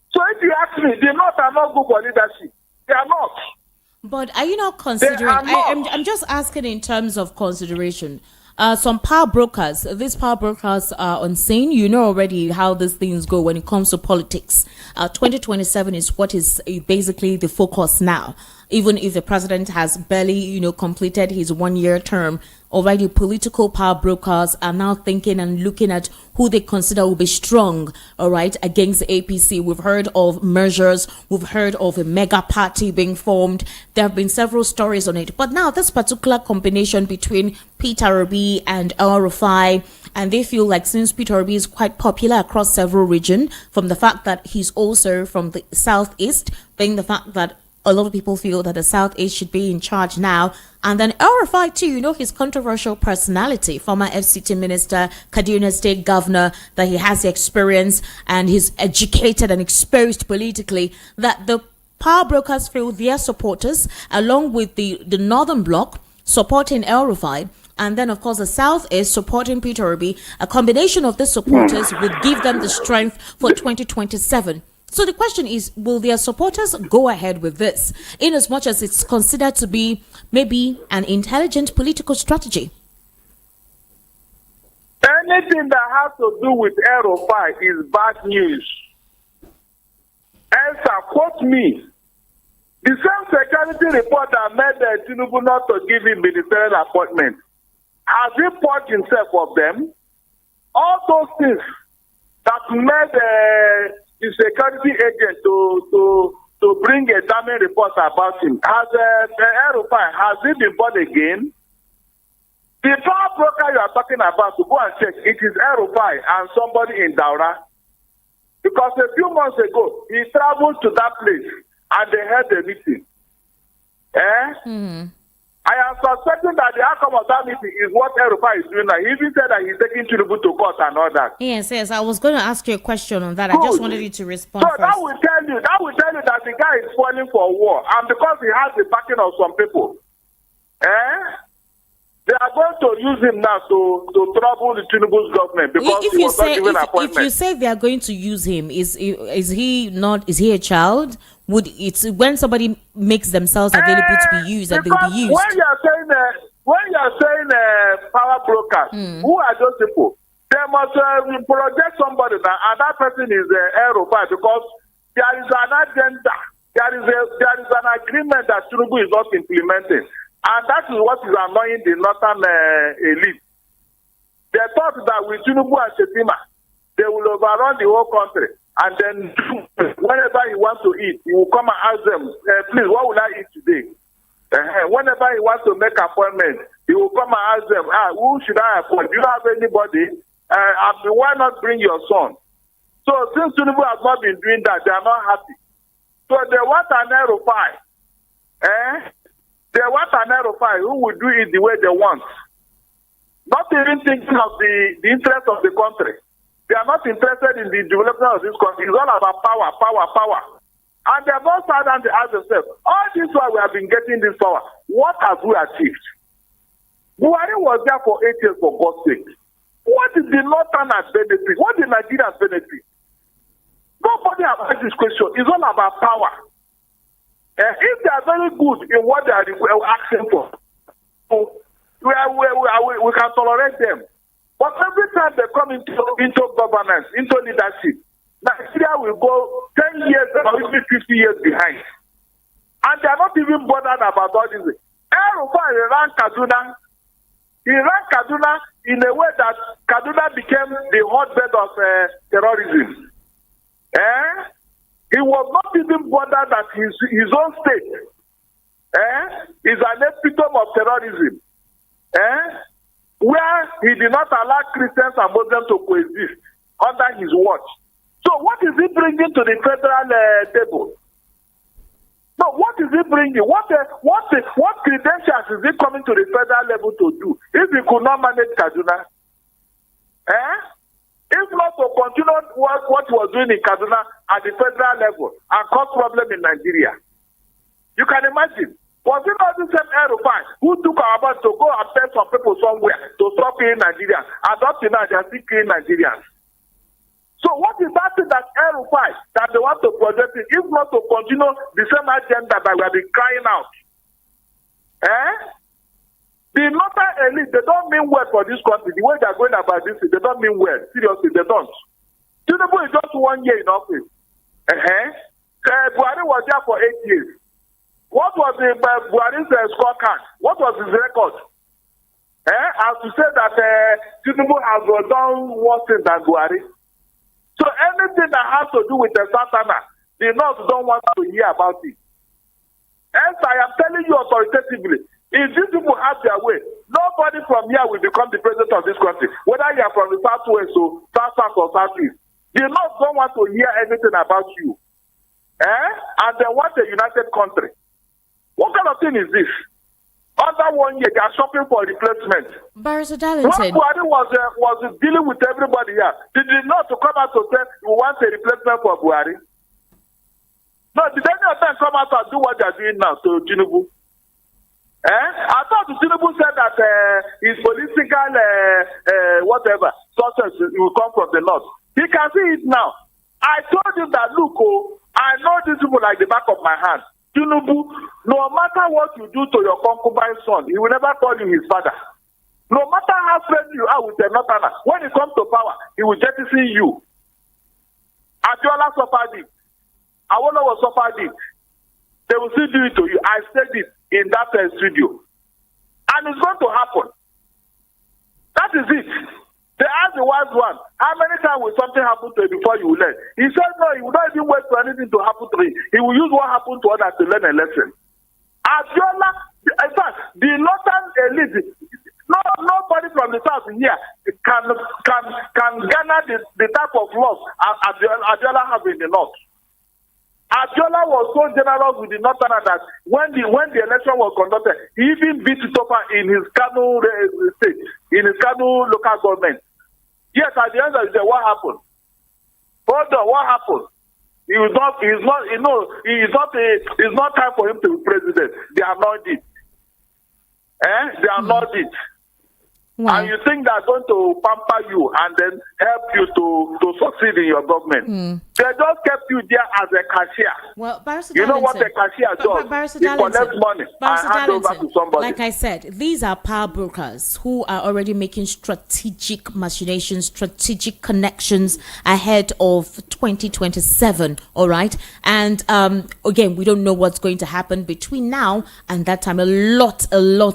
So if you ask me, the North are not good for leadership. They are not. But are you not considering? I'm just asking in terms of consideration. Some power brokers, these power brokers are unseen. You know already how these things go when it comes to politics. 2027 is what is basically the focus now. Even if the president has barely, completed his 1 year term, already political power brokers are now thinking and looking at who they consider will be strong, all right, against the APC. We've heard of mergers. We've heard of a mega party being formed. There have been several stories on it. But now this particular combination between Peter Obi and El-Rufai, and they feel like since Peter Obi is quite popular across several regions, from the fact that he's also from the southeast, being the fact that a lot of people feel that the Southeast should be in charge now. And then El-Rufai too, his controversial personality, former FCT minister, Kaduna State governor, that he has the experience and he's educated and exposed politically, that the power brokers feel their supporters, along with the Northern Bloc, supporting El-Rufai, and then, of course, the South is supporting Peter Obi. A combination of these supporters would give them the strength for 2027. So the question is, will their supporters go ahead with this, in as much as it's considered to be maybe an intelligent political strategy? Anything that has to do with El-Rufai is bad news. Elsa, quote me. The same security report that made Tinubu not to give him ministerial appointment, has he purged himself of them? All those things that made the security agent to bring a damning report about him, has El-Rufai, has he been born again? The power broker you are talking about, to go and check, it is El-Rufai and somebody in Daura. Because a few months ago, he traveled to that place and they held a meeting. I am suspecting that the outcome of that meeting is what El-Rufai is doing now. He even said that he's taking Tinubu to court and all that. Yes. I was going to ask you a question on that. Good. I just wanted you to respond so first. That will tell you that the guy is falling for war. And because he has the backing of some people, they are going to use him now to trouble the Tinubu's government because he was not given appointment. If you say they are going to use him, is he a child? Would it's when somebody makes themselves available to be used, that they'll be used? When you are saying power brokers, who are those people? They must project somebody now, and that person is El-Rufai, because there is an agenda, there is an agreement that Tinubu is not implementing. And that is what is annoying the northern elite. They thought that with Tinubu and Shetima, they will overrun the whole country. And then whenever he wants to eat, he will come and ask them, please, what will I eat today? Whenever he wants to make appointment, he will come and ask them, who should I appoint? Do you have anybody? Why not bring your son? So since Tinubu has not been doing that, they are not happy. So they want an El-Rufai. They want an El-Rufai who will do it the way they want. Not even thinking of the interest of the country. They are not interested in the development of this country. It's all about power. And they have not sat down to ask themselves, all this while we have been getting this power, what have we achieved? Buhari was there for 8 years, for God's sake. What is the Northerners benefit? What is Nigerians benefit? Nobody has asked this question. It's all about power. If they are very good in what they are asking for, we can tolerate them. But every time they come into governance, into leadership, Nigeria will go 10 years or even 50 years behind. And they are not even bothered about all this. El-Rufai ran Kaduna. He ran Kaduna in a way that Kaduna became the hotbed of terrorism. He was not even bothered that his own state is an epitome of terrorism. Where he did not allow Christians and Muslims to coexist under his watch. So what is he bringing to the federal table? No, what is he bringing? What credentials is he coming to the federal level to do if he could not manage Kaduna? If not to continue what he was doing in Kaduna at the federal level and cause problem in Nigeria. You can imagine. Was it not the same El-Rufai who took our bus to go and pay some people somewhere to stop killing Nigerians? And up to now, they are still killing Nigerians. So what is that thing that El-Rufai that they want to project it, if not to continue the same agenda that we have been crying out? The northern elite, they don't mean well for this country. The way they are going about this, they don't mean well. Seriously, they don't. Tinubu is just 1 year in office. Buhari was there for 8 years. What was the Buhari's scorecard? What was his record? As to say that Tinubu has done worse things than Buhari. So anything that has to do with the Santana, the North don't want to hear about it. Hence, I am telling you authoritatively, if these people have their way, nobody from here will become the president of this country, whether you are from the Southwest or South or Southeast. The North don't want to hear anything about you. And they want a united country. What kind of thing is this? Under 1 year, they are shopping for replacement. Barrister Darlington. Buhari was dealing with everybody here. Did he not to come out to say we want a replacement for Buhari? No, did any of them come out and do what they are doing now to Tinubu? I thought Tinubu said that his political whatever success will come from the north. He can see it now. I told him that, look, I know these people like the back of my hand. Tinubu, no matter what you do to your concubine son, he will never call you his father. No matter how friendly you are with a northerner, when he comes to power, he will jettison you. Abiola suffered it. Awolowo suffered it. They will still do it to you. I said it in that studio. And it's going to happen. That is it. They asked the wise one, how many times will something happen to you before you will learn? He said no, he will not even wait for anything to happen to him. He will use what happened to others to learn a lesson. Abiola, in fact, the northern elite, nobody from the south here can garner the type of loss Abiola has in the north. Abiola was so generous with the northern that when the election was conducted, he even beat it over in his Kano state, in his Kano local government. Yes, at the end of the day, what happened? Hold on, what happened? It's not time for him to be president. They are not it. They are not it. Wow. And you think they're going to pamper you and then help you to succeed in your government. They just kept you there as a cashier. Well, you know what a cashier does? He collects money and hands over to somebody. Like I said, these are power brokers who are already making strategic machinations, strategic connections ahead of 2027, all right? And again, we don't know what's going to happen between now and that time. A lot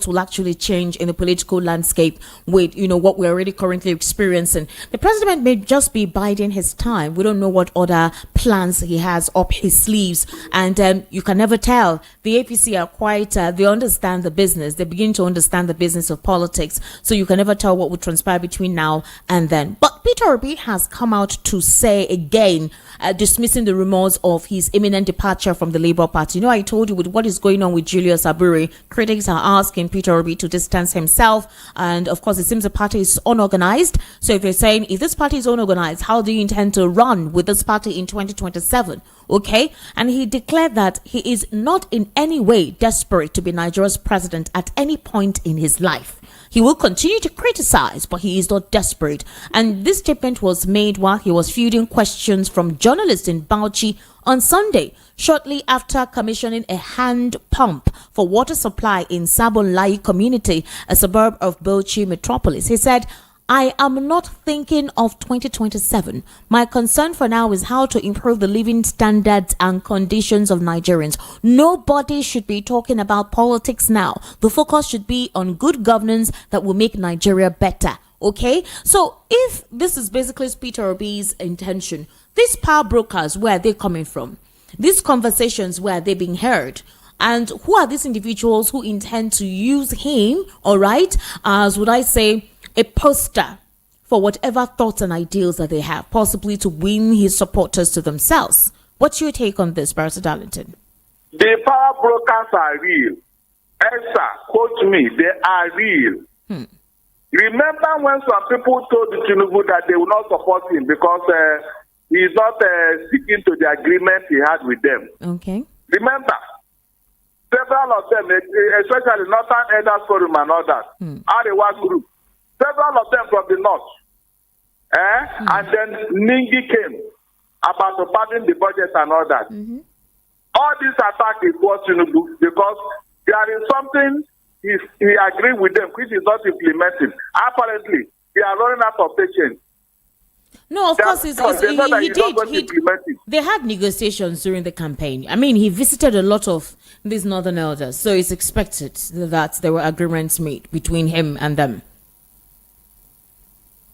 will actually change in the political landscape with, what we're already currently experiencing. The president may just be biding his time. We don't know what other plans he has up his sleeves. And you can never tell. The APC are quite, they understand the business. They begin to understand the business of politics. So you can never tell what will transpire between now and then. But Peter Obi has come out to say again, dismissing the rumors of his imminent departure from the Labour Party. I told you with what is going on with Julius Abure, critics are asking Peter Obi to distance himself. And of course, it seems the party is unorganized. So if they're saying, if this party is unorganized, how do you intend to run with this party in 2027? Okay. And he declared that he is not in any way desperate to be Nigeria's president at any point in his life. He will continue to criticize, but he is not desperate. And this statement was made while he was fielding questions from journalists in Bauchi on Sunday, shortly after commissioning a hand pump for water supply in Sabon-Layi community, a suburb of Bauchi metropolis. He said, I am not thinking of 2027. My concern for now is how to improve the living standards and conditions of Nigerians. Nobody should be talking about politics now. The focus should be on good governance that will make Nigeria better. Okay? So if this is basically Peter Obi's intention, these power brokers, where are they coming from? These conversations, where are they being heard? And who are these individuals who intend to use him, all right, as would I say, a poster for whatever thoughts and ideals that they have, possibly to win his supporters to themselves? What's your take on this, Barrister Darlington? The power brokers are real. Esther, quote me, they are real. Remember when some people told Tinubu that they will not support him because he is not sticking to the agreement he had with them? Okay. Remember, several of them, especially Northern Elders Forum and others, Arewa Group, several of them from the north. And then Ningi came about supporting the budget and all that. All this attack is what Tinubu, because there is something he agreed with them which is not implementing. Apparently, they are running out of patience. No, of course, he did. They had negotiations during the campaign. I mean, he visited a lot of these northern elders, so it's expected that there were agreements made between him and them.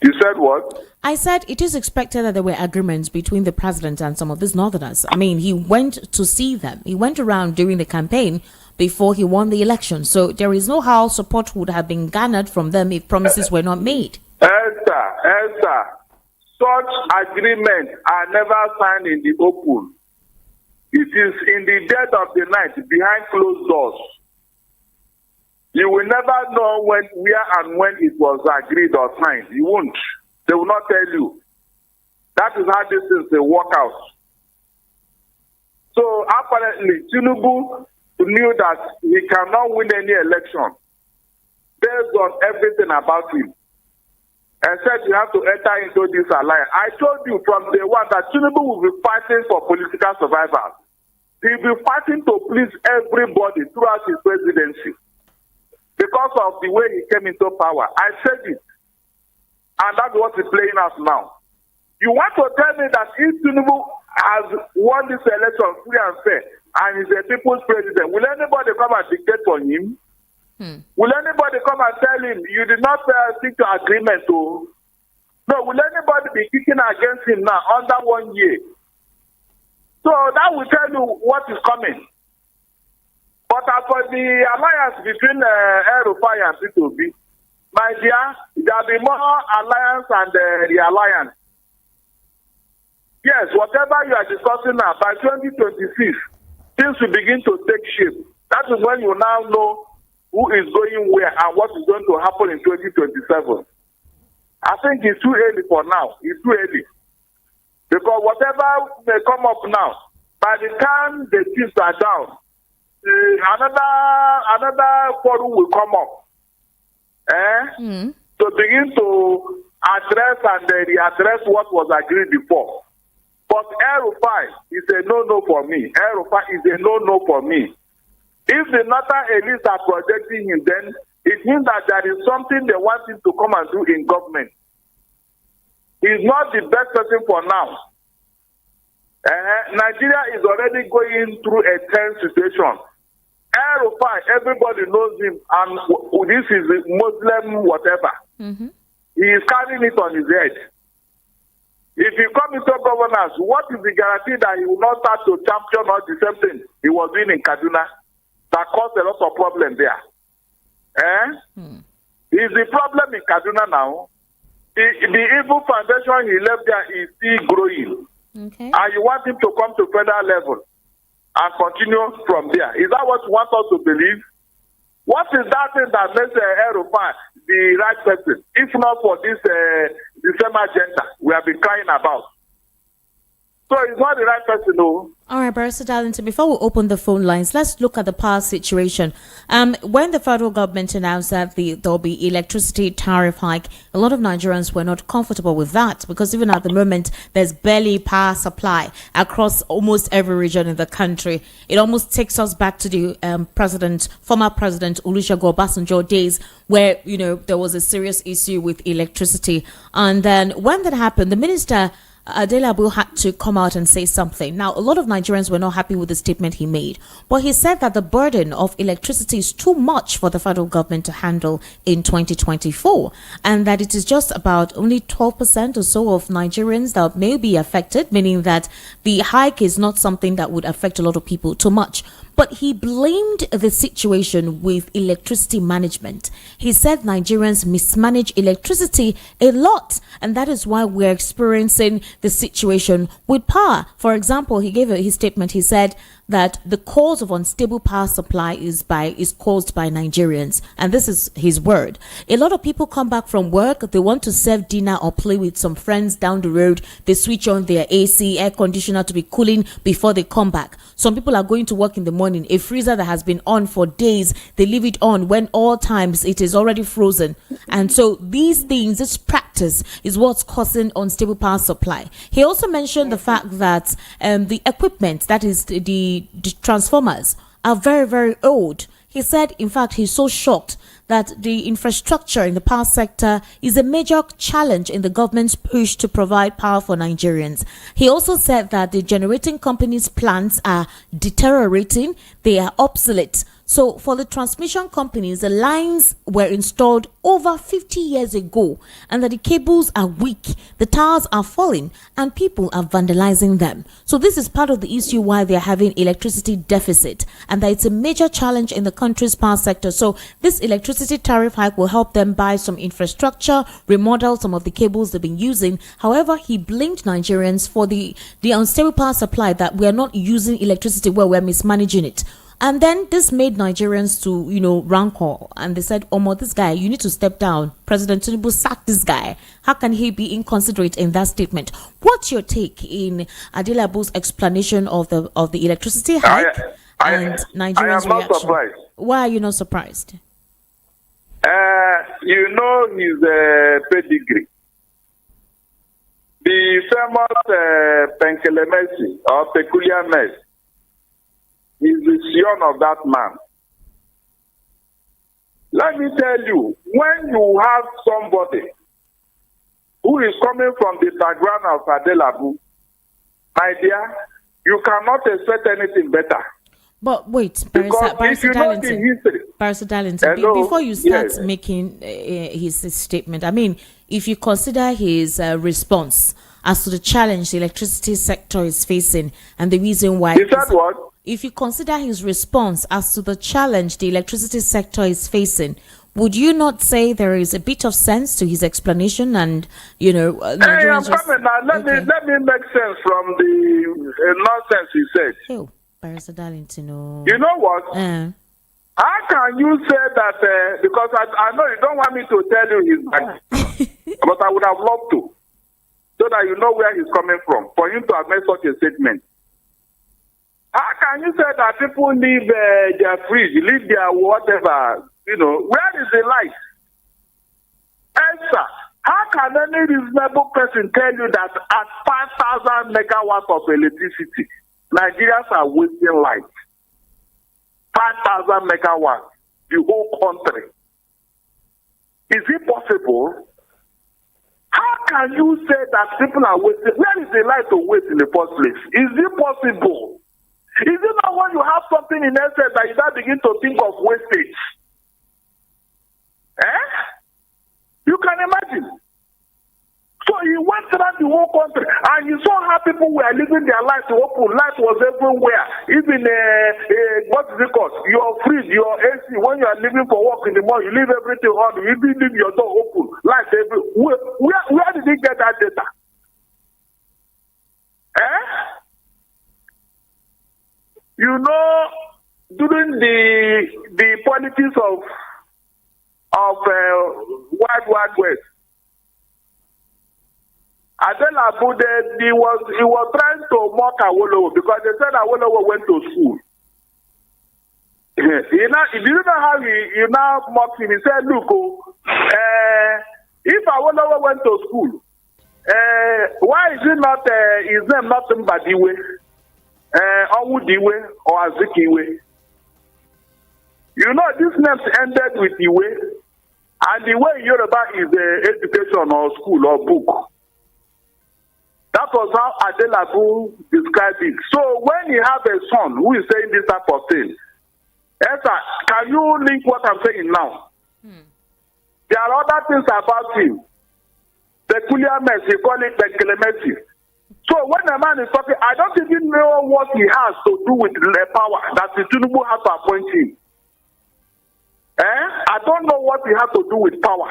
You said what? I said it is expected that there were agreements between the president and some of these northerners. I mean, he went to see them. He went around during the campaign before he won the election. So there is no how support would have been garnered from them if promises were not made. Esther, such agreements are never signed in the open. It is in the dead of the night behind closed doors. You will never know where and when it was agreed or signed. You won't. They will not tell you. That is how this is a work out. So apparently, Tinubu, to knew that he cannot win any election based on everything about him. And said you have to enter into this alliance. I told you from day one that Tinubu will be fighting for political survival. He will be fighting to please everybody throughout his presidency because of the way he came into power. I said it. And that's what is playing out now. You want to tell me that if Tinubu has won this election free and fair and is a people's president, will anybody come and dictate for him? Will anybody come and tell him you did not stick to agreement? No, will anybody be kicking against him now under 1 year? So that will tell you what is coming. But as for the alliance between El-Rufai and P2B, my dear, there will be more alliance and the-alliance. Yes, whatever you are discussing now, by 2026, things will begin to take shape. That is when you now know who is going where and what is going to happen in 2027. I think it's too early for now. It's too early. Because whatever may come up now, by the time the chiefs are down, another forum will come up. To begin to address and readdress what was agreed before. But El-Rufai is a no-no for me. El-Rufai is a no-no for me. If the northern elites are projecting him, then it means that there is something they want him to come and do in government. He's not the best person for now. Nigeria is already going through a tense situation. El-Rufai, everybody knows him, and this is a Muslim whatever. He is carrying it on his head. If he comes into governance, what is the guarantee that he will not start to champion all the same thing he was doing in Kaduna? That caused a lot of problem there. Is the problem in Kaduna now? The evil foundation he left there is still growing. Okay. And you want him to come to federal level and continue from there. Is that what you want us to believe? What is that thing that makes El-Rufai the right person? If not for this the same agenda we have been crying about. So he's not the right person, no. All right, Barrister Darlington, before we open the phone lines, let's look at the power situation. When the federal government announced that there'll be electricity tariff hike, a lot of Nigerians were not comfortable with that because even at the moment, there's barely power supply across almost every region in the country. It almost takes us back to the former President Olusegun Obasanjo days where, there was a serious issue with electricity. And then when that happened, the minister Adelabu had to come out and say something. Now, a lot of Nigerians were not happy with the statement he made, but he said that the burden of electricity is too much for the federal government to handle in 2024, and that it is just about only 12% or so of Nigerians that may be affected, meaning that the hike is not something that would affect a lot of people too much. But he blamed the situation with electricity management. He said Nigerians mismanage electricity a lot, and that is why we're experiencing the situation with power. For example, he gave his statement. He said that the cause of unstable power supply is caused by Nigerians, and this is his word. A lot of people come back from work, they want to serve dinner or play with some friends down the road. They switch on their AC, air conditioner to be cooling before they come back. Some people are going to work in the morning. A freezer that has been on for days, they leave it on when all times it is already frozen. And so these things, this practice is what's causing unstable power supply. He also mentioned the fact that the equipment, that is the transformers, are very, very old. He said, in fact, he's so shocked that the infrastructure in the power sector is a major challenge in the government's push to provide power for Nigerians. He also said that the generating companies' plants are deteriorating, they are obsolete. So for the transmission companies, the lines were installed over 50 years ago, and that the cables are weak, the towers are falling, and people are vandalizing them. So this is part of the issue why they are having electricity deficit, and that it's a major challenge in the country's power sector. So this electricity tariff hike will help them buy some infrastructure, remodel some of the cables they've been using. However, he blamed Nigerians for the unstable power supply, that we are not using electricity well, we're mismanaging it. And then this made Nigerians to, rancor. And they said, this guy, you need to step down. President Tinubu sacked this guy. How can he be inconsiderate in that statement? What's your take in Adelabu's explanation of the electricity hike and Nigerians' I am not reaction. surprised. Why are you not surprised? You know his pedigree. The famous Penkelemesi or Peculiar Mess is the son of that man. Let me tell you, when you have somebody who is coming from the background of Adelabu, my dear, you cannot expect anything better. But wait, Because if you know the history, Barrister Darlington, before you start making his statement, I mean, if you consider his response as to the challenge the electricity sector is facing and the reason why... Is that what? If you consider his response as to the challenge the electricity sector is facing, would you not say there is a bit of sense to his explanation and, you know... Hey, I'm coming now. Let me make sense from the nonsense he said. Oh, Barrister Darlington, no. You know what? How can you say that, because I know you don't want me to tell you his back, but I would have loved to, so that you know where he's coming from, for him to have made such a statement. How can you say that people leave their fridge, leave their whatever, you know, where is the light? Answer. How can any reasonable person tell you that at 5,000 megawatts of electricity, Nigerians are wasting light? 5,000 megawatts, the whole country. Is it possible? How can you say that people are wasting? Where is the light to waste in the first place? Is it possible? Is it not when you have something in essence that you now begin to think of wastage? You can imagine. So he went around the whole country and you saw how people were living their lives open. Light was everywhere. Even what is it called? Your fridge, your AC. When you are leaving for work in the morning, you leave everything on. You even leave your door open. Light everywhere. Where did he get that data? You know, during the politics of Wild West, Adelabu, he was trying to mock Awolowo because they said Awolowo went to school. Do you know how he now mocked him? He said, look, if Awolowo went to school, why is it not his name not Mbadiwe? Owudiwe or Azikiwe. You know, these names ended with Iwe, and the way in Yoruba is education or school or book. That was how Adelabu described it. So when you have a son who is saying this type of thing, Esther, can you link what I'm saying now? There are other things about him. Peculiar mess, you call it Penkelemesi. So when a man is talking, I don't even know what he has to do with the power that the Tinubu has to appoint him. I don't know what he has to do with power.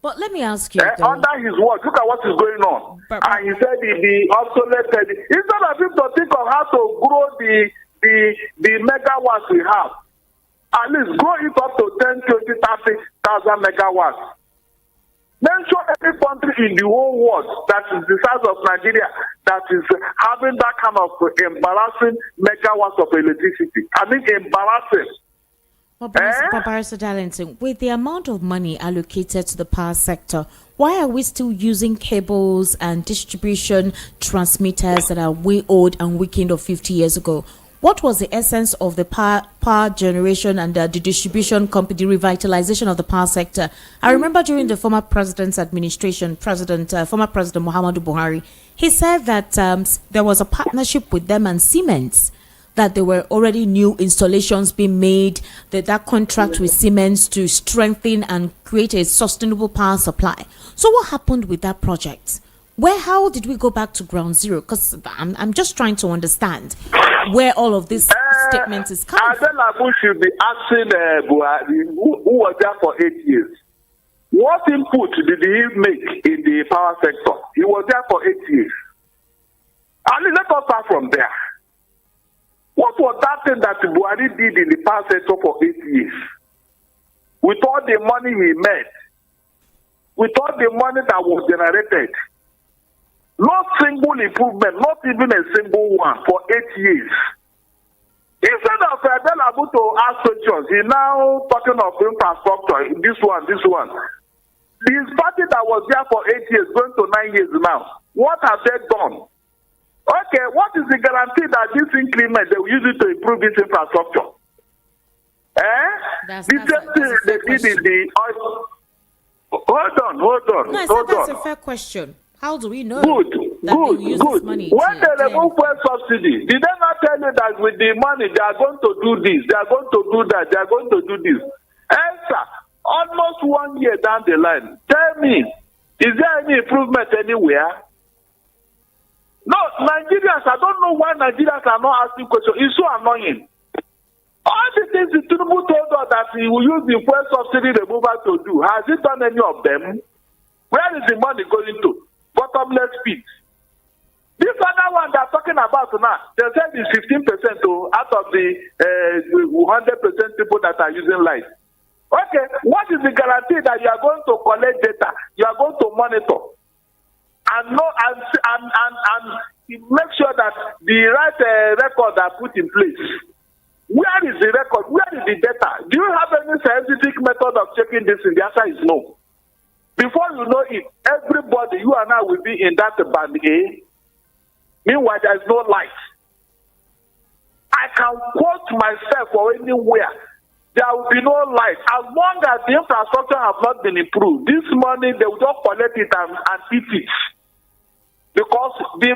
But let me ask you, under his words, look at what is going on. And he said the obsolete. Instead of him to think of how to grow the megawatts we have, at least grow it up to 10, 20, 30,000 megawatts. Mention every country in the whole world that is the size of Nigeria that is having that kind of embarrassing megawatts of electricity. I mean, embarrassing. But Barrister Darlington, with the amount of money allocated to the power sector, why are we still using cables and distribution transmitters that are way old and weakened of 50 years ago? What was the essence of the power generation and the distribution company, the revitalization of the power sector? I remember during the former president's administration, former President Muhammadu Buhari, he said that there was a partnership with them and Siemens, that there were already new installations being made, that contract with Siemens to strengthen and create a sustainable power supply. So what happened with that project? How did we go back to ground zero? Because I'm just trying to understand where all of this statement is coming from. Adelabu should be asking Buhari, who was there for 8 years. What input did he make in the power sector? He was there for 8 years. And let us start from there. What was that thing that Buhari did in the power sector for 8 years? With all the money he made, with all the money that was generated, not single improvement, not even a single one for 8 years. Instead of Belabu to ask questions, he now talking of infrastructure, this one. This party that was there for 8 years, going to 9 years now, what have they done? Okay, what is the guarantee that this increment, they will use it to improve this infrastructure? That's the same thing they did in the oil. Hold on. No, I said that's a fair question. How do we know Good. Use money when they remove fuel subsidy, did they not tell you that with the money they are going to do this, they are going to do that, they are going to do this? Answer. Almost 1 year down the line. Tell me, is there any improvement anywhere? No, Nigerians, I don't know why Nigerians are not asking questions. It's so annoying. All the things the Tinubu told us that he will use the fuel subsidy removal to do, has he done any of them? Where is the money going to? Bottomless pit. This other one they're talking about now, they said is 15% out of the 100% people that are using light. Okay, what is the guarantee that you are going to collect data, you are going to monitor, and know and make sure that the right records are put in place? Where is the record? Where is the data? Do you have any scientific method of checking this? The answer is no. Before you know it, everybody, you and I, will be in that band A. Meanwhile, there is no light. I can quote myself or anywhere. There will be no light. As long as the infrastructure has not been improved, this money, they will just collect it and eat it. Because the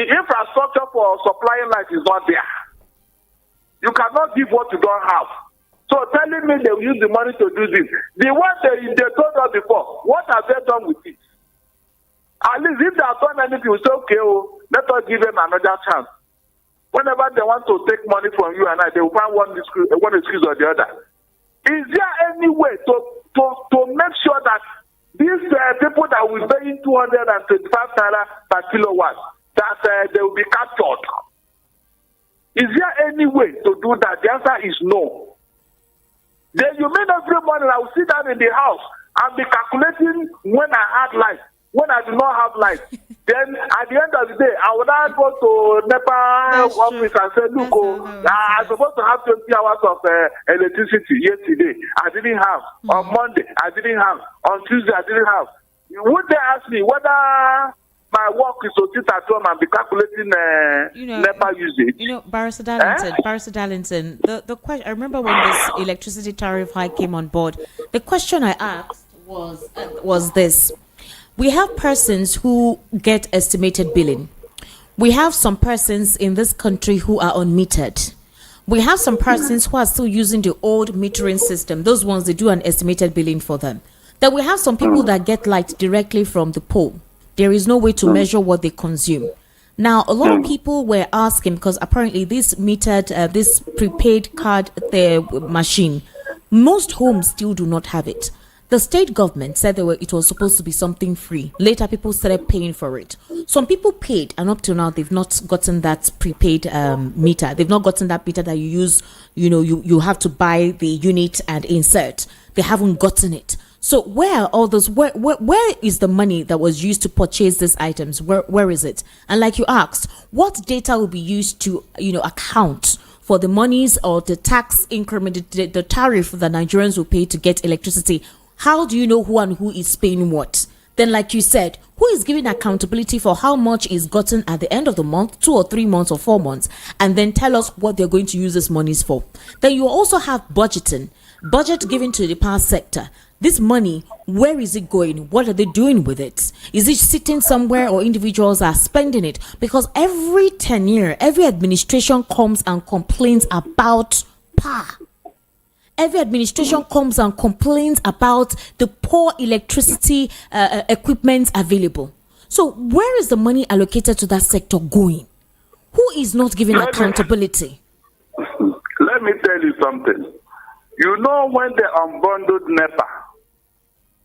infrastructure for supplying light is not there. You cannot give what you don't have. So telling me they will use the money to do this. The one they told us before, what have they done with it? At least if they have done anything, we say, okay, let us give them another chance. Whenever they want to take money from you and I, they will find one excuse or the other. Is there any way to make sure that these people that will pay 225 naira per kilowatt, that they will be captured? Is there any way to do that? The answer is no. Then you mean every morning I will sit down in the house and be calculating when I had light, when I do not have light. Then at the end of the day, I would not go to NEPA office and say, look, I'm supposed to have 20 hours of electricity yesterday. I didn't have. On Monday, I didn't have. On Tuesday, I didn't have. Would they ask me whether my work is to sit at home and be calculating NEPA usage? Barrister Darlington, the question, I remember when this electricity tariff hike came on board, the question I asked was this. We have persons who get estimated billing. We have some persons in this country who are unmetered. We have some persons who are still using the old metering system. Those ones, they do an estimated billing for them. Then we have some people that get light directly from the pole. There is no way to measure what they consume. Now, a lot of people were asking, because apparently this metered, this prepaid card machine, most homes still do not have it. The state government said it was supposed to be something free. Later, people started paying for it. Some people paid, and up to now, they've not gotten that prepaid meter. They've not gotten that meter that you use. You have to buy the unit and insert. They haven't gotten it. So where are all those? Where is the money that was used to purchase these items? Where is it? And like you asked, what data will be used to account for the monies or the tax increment, the tariff that Nigerians will pay to get electricity? How do you know who and who is paying what? Then, like you said, who is giving accountability for how much is gotten at the end of the month, 2 or 3 months or 4 months, and then tell us what they're going to use this monies for? Then you also have budgeting, budget given to the power sector. This money, where is it going? What are they doing with it? Is it sitting somewhere or individuals are spending it? Because every tenure, every administration comes and complains about power. Every administration comes and complains about the poor electricity equipment available. So where is the money allocated to that sector going? Who is not giving accountability? Let me tell you something. You know, when they unbundled NEPA,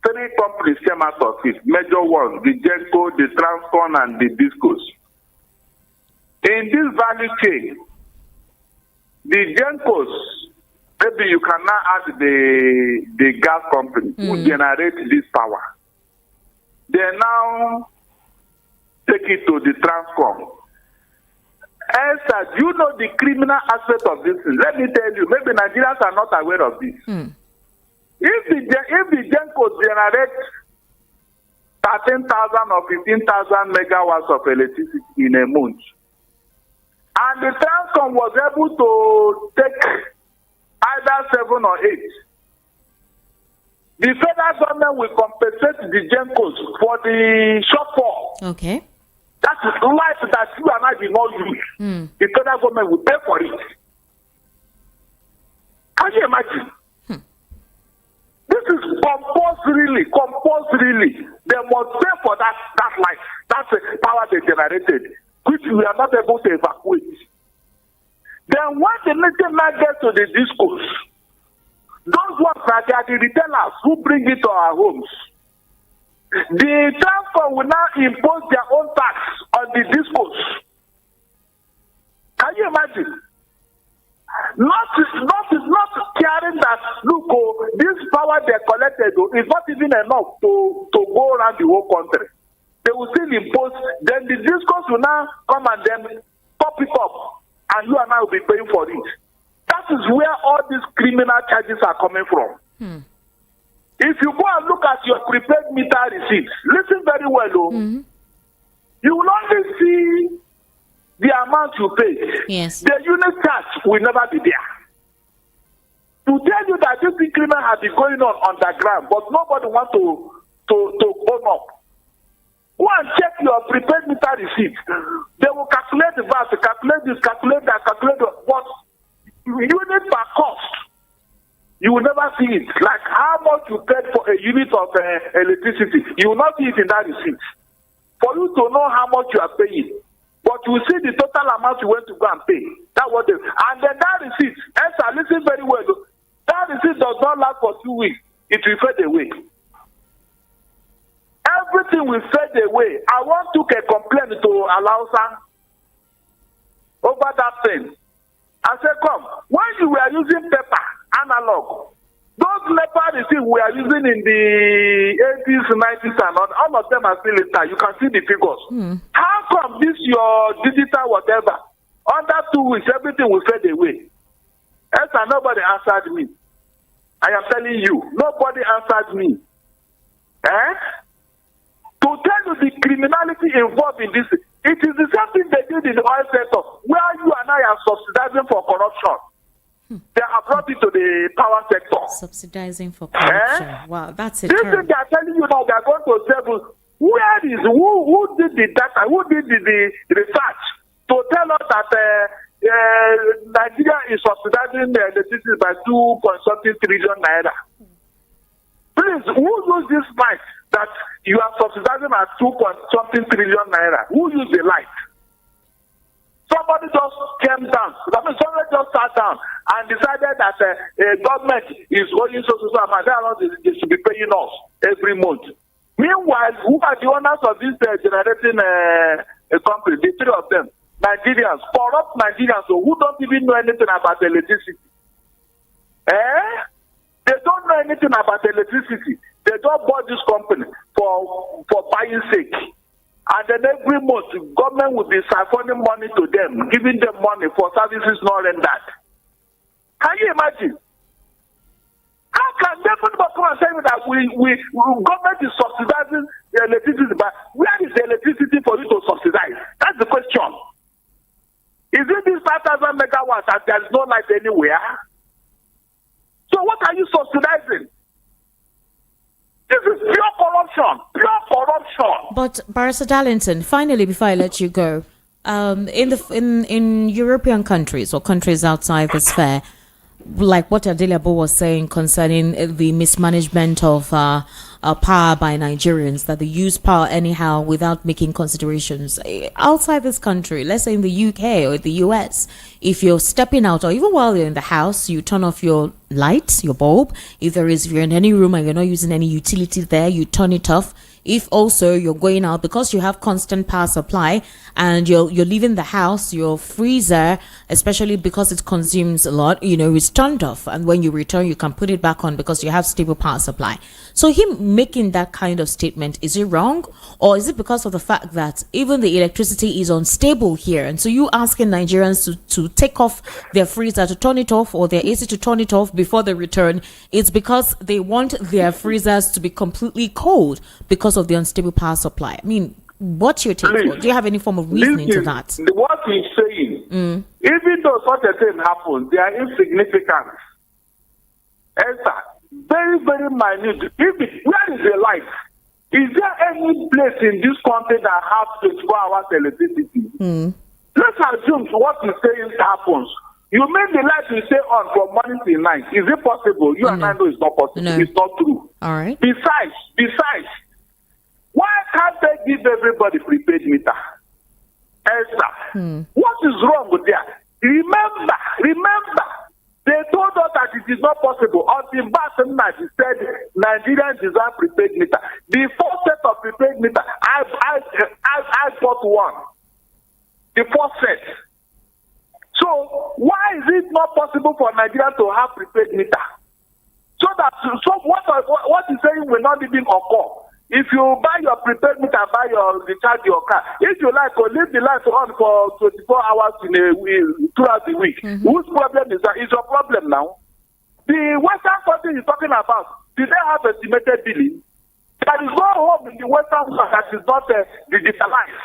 3 companies came out of it. Major ones, the Genco, the Transcon, and the Discos. In this value chain, the Gencos, maybe you can now ask the gas company who generate this power. They now take it to the Transcom. Esther, do you know the criminal aspect of this thing? Let me tell you, maybe Nigerians are not aware of this. If the Genco generates 13,000 or 15,000 megawatts of electricity in a month, and the Transcom was able to take either 7 or 8, the federal government will compensate the Gencos for the shortfall. Okay. That is life that you and I did not use. The federal government will pay for it. Can you imagine? This is compulsorily. They must pay for that life. That's the power they generated, which we are not able to evacuate. Then when the little man gets to the discos, those ones are the retailers who bring it to our homes. The Transcom will now impose their own tax on the discos. Can you imagine? Not caring that, look, this power they collected is not even enough to go around the whole country. They will still impose, then the discos will now come and then pop it up, and you and I will be paying for it. That is where all these criminal charges are coming from. If you go and look at your prepaid meter receipts, listen very well, you will only see the amount you pay. Yes. The unit charge will never be there. To tell you that this increment has been going on underground, but nobody wants to own up. Go and check your prepaid meter receipt. They will calculate the VAT, calculate this, calculate that, calculate that. But unit per cost, you will never see it. Like how much you paid for a unit of electricity, you will not see it in that receipt. For you to know how much you are paying, but you will see the total amount you went to go and pay. That was it. And then that receipt, Esther, listen very well. That receipt does not last for 2 weeks. It will fade away. Everything will fade away. I want to get a complaint to Alausa over that thing. I said, come, when you were using paper, analog, those NEPA receipts we are using in the 80s, 90s, and all of them are still intact. You can see the figures. How come this your digital whatever? Under 2 weeks, everything will fade away. Esther, nobody answered me. I am telling you, nobody answered me. To tell you the criminality involved in this, it is the same thing they did in the oil sector, where you and I are subsidizing for corruption. They have brought it to the power sector. Subsidizing for corruption. Wow, that's it. This thing they are telling you now, they are going to say, who did the data, who did the research to tell us that Nigeria is subsidizing the electricity by 2.something trillion naira? Please, who used this light that you are subsidizing at 2.something trillion naira? Who used the light? Somebody just came down. Somebody just sat down and decided that government is owing so amount. They should be paying us every month. Meanwhile, who are the owners of this generating company? The three of them, Nigerians, corrupt Nigerians, who don't even know anything about electricity. They don't know anything about electricity. They don't buy this company for buying sake. And then every month, government will be siphoning money to them, giving them money for services not rendered. Can you imagine? How can they come and tell me that government is subsidizing the electricity, but where is the electricity for you to subsidize? That's the question. Is it this 5,000 megawatts that there is no light anywhere? So what are you subsidizing? This is pure corruption. But Barrister Darlington, finally, before I let you go, in European countries or countries outside the sphere, like what Adeliabo was saying concerning the mismanagement of power by Nigerians, that they use power anyhow without making considerations. Outside this country, let's say in the UK or the US, if you're stepping out or even while you're in the house, you turn off your lights, your bulb. If you're in any room and you're not using any utility there, you turn it off. If also you're going out because you have constant power supply and you're leaving the house, your freezer, especially because it consumes a lot, is turned off. And when you return, you can put it back on because you have stable power supply. So So him making that kind of statement, is it wrong? Or is it because of the fact that even the electricity is unstable here? And so you asking Nigerians to take off their freezer, to turn it off, or their AC to turn it off before they return, it's because they want their freezers to be completely cold because of the unstable power supply. I mean, what's your take? Please, do you have any form of reasoning to that? What he's saying, even though such a thing happens, they are insignificant. Esther, very, very minute. Where is the light? Is there any place in this country that has 24 hours electricity? Let's assume what he's saying happens. You make the light to stay on from morning till night. Is it possible? You and I know it's not possible. No. It's not true. All right. Besides, why can't they give everybody prepaid meter? Esther, what is wrong with that? Remember, they told us that it is not possible. Until Bassem said Nigerians deserve prepaid meter. The first set of prepaid meter, I got one. The first set. So why is it not possible for Nigeria to have prepaid meter? So what is saying will not even occur. If you buy your prepaid meter, recharge your car. If you like, leave the light on for 24 hours throughout the week. Whose problem is that? It's your problem now. The Western country you're talking about, do they have estimated billing? There is no home in the Western world that is not digitalized.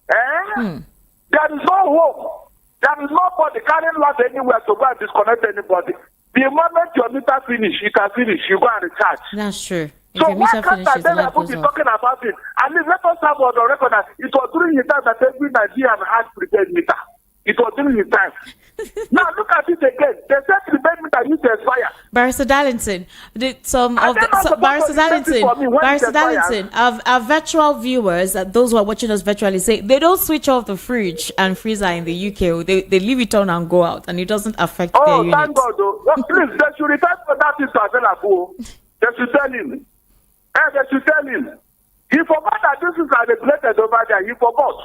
There is no home. There is nobody carrying lot anywhere to go and disconnect anybody. The moment your meter finish, you can finish, you go and recharge. That's true. If So your why meter can't finishes, the I light be goes off. talking about it? And let us have on the record that it was during the time that every Nigerian had prepaid meter. It was during his time. Now look at it again. They said prepaid meter used to expire. Barrister Darlington, our virtual viewers, those who are watching us virtually, say they don't switch off the fridge and freezer in the UK. They leave it on and go out, and it doesn't affect their unit. Thank God, though. Please, they should return for that is available. They should tell him. They should tell him. He forgot that this is regulated over there. He forgot.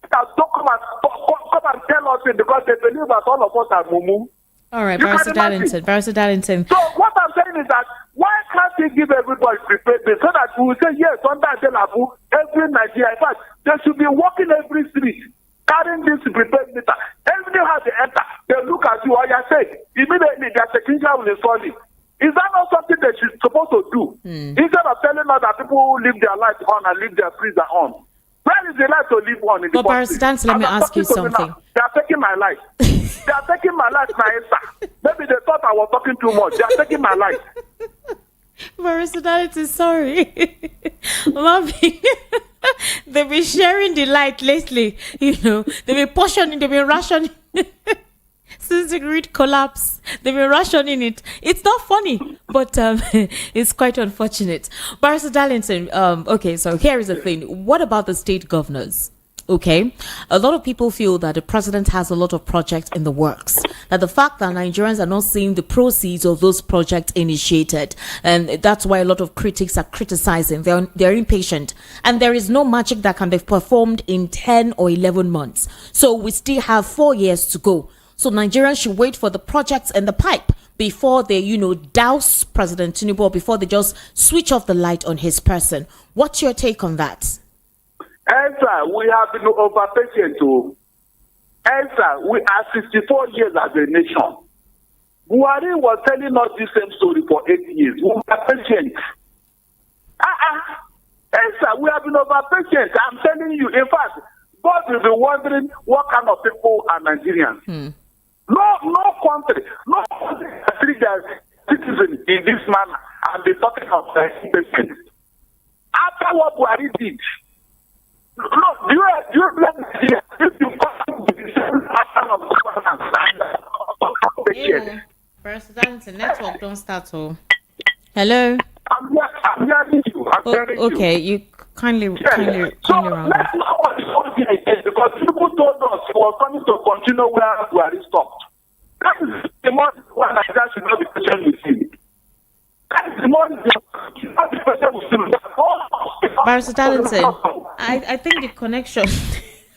Don't come and tell us it because they believe that all of us are mumu. All right, Barrister Darlington. So what I'm saying is that why can't they give everybody prepaid bill so that we will say yes, under Adelabu, every Nigeria. In fact, they should be walking every street carrying this prepaid meter. Everybody has to enter. They look at you, or you say immediately their technician will install it. Is that not something they should supposed to do? Instead of telling us that people leave their light on and leave their freezer on. Where is the light to live on in the country? Barrister Darlington, let me ask you something. They are taking my life. They are taking my life, Naisa. Maybe they thought I was talking too much. They are taking my life. Barrister Darlington, sorry. Mommy, they've been sharing the light lately. They've been portioning, they've been rationing. Since the grid collapse, they've been rationing it. It's not funny, but it's quite unfortunate. Barrister Darlington, okay, so here is the thing. What about the state governors? Okay, a lot of people feel that the president has a lot of projects in the works. That the fact that Nigerians are not seeing the proceeds of those projects initiated, and that's why a lot of critics are criticizing. They're impatient, and there is no magic that can be performed in 10 or 11 months. So we still have 4 years to go. So Nigerians should wait for the projects in the pipe before they, douse President Tinubu, or before they just switch off the light on his person. What's your take on that? Ezra, we have been over-patient too. Ezra, we are 64 years as a nation. Buhari was telling us the same story for 8 years. We are patient. Ezra, we have been over-patient. I'm telling you, in fact, God will be wondering what kind of people are Nigerians. No country has treated their citizens in this manner and be talking of patience. After what Buhari did, look, do you blame Nigeria? If you come with the same pattern of governance, Barrister Darlington, network don't start. Hello. I'm hearing you. Okay, you kindly So round let's not what is again, because people told us we were coming to continue where Buhari stopped. That is the more why Nigeria should not be patient with him. That is the more should not be patient with him. Barrister Darlington, I think the connection,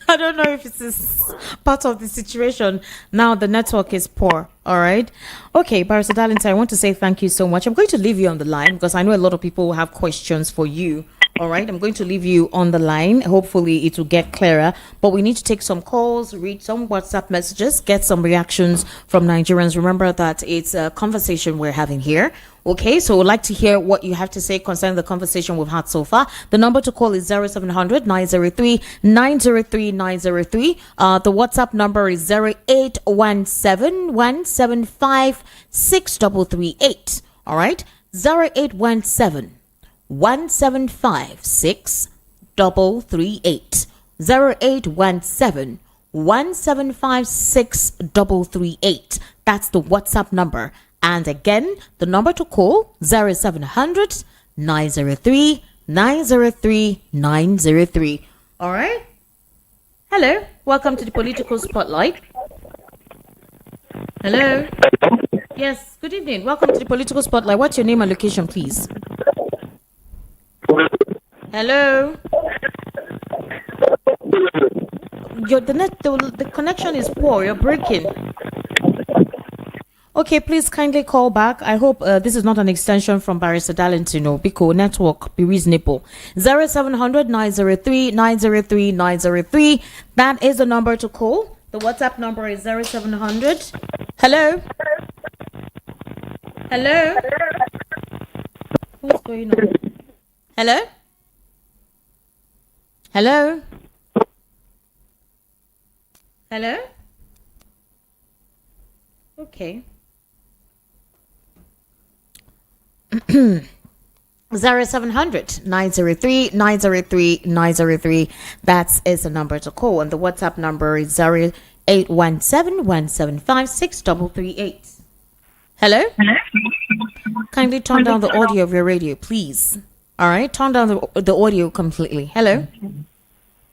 I don't know if it is part of the situation. Now the network is poor. All right. Okay, Barrister Darlington, I want to say thank you so much. I'm going to leave you on the line because I know a lot of people will have questions for you. All right. I'm going to leave you on the line. Hopefully it will get clearer. But we need to take some calls, read some WhatsApp messages, get some reactions from Nigerians. Remember that it's a conversation we're having here. Okay, so we'd like to hear what you have to say concerning the conversation we've had so far. The number to call is 0700 903 903 903. The WhatsApp number is 0817 175 6338. All right, 0817 175 6338. 0817 175 6338. That's the WhatsApp number. And again, the number to call 0700 903 903 903. All right. Hello. Welcome to the Political Spotlight. Hello. Yes. Good evening. Welcome to the Political Spotlight. What's your name and location, please? Hello. The connection is poor. You're breaking. Okay, please kindly call back. I hope this is not an extension from Barrister Darlington. Biko network, be reasonable. 0700 903 903 903. That is the number to call. The WhatsApp number is 0700. Hello? Hello? What's going on? Hello? Hello? Hello? Okay. 0700 903 903 903. That is the number to call, and the WhatsApp number is 0817 175 6338. Hello? Kindly turn down the audio of your radio, please. All right, turn down the audio completely. Hello?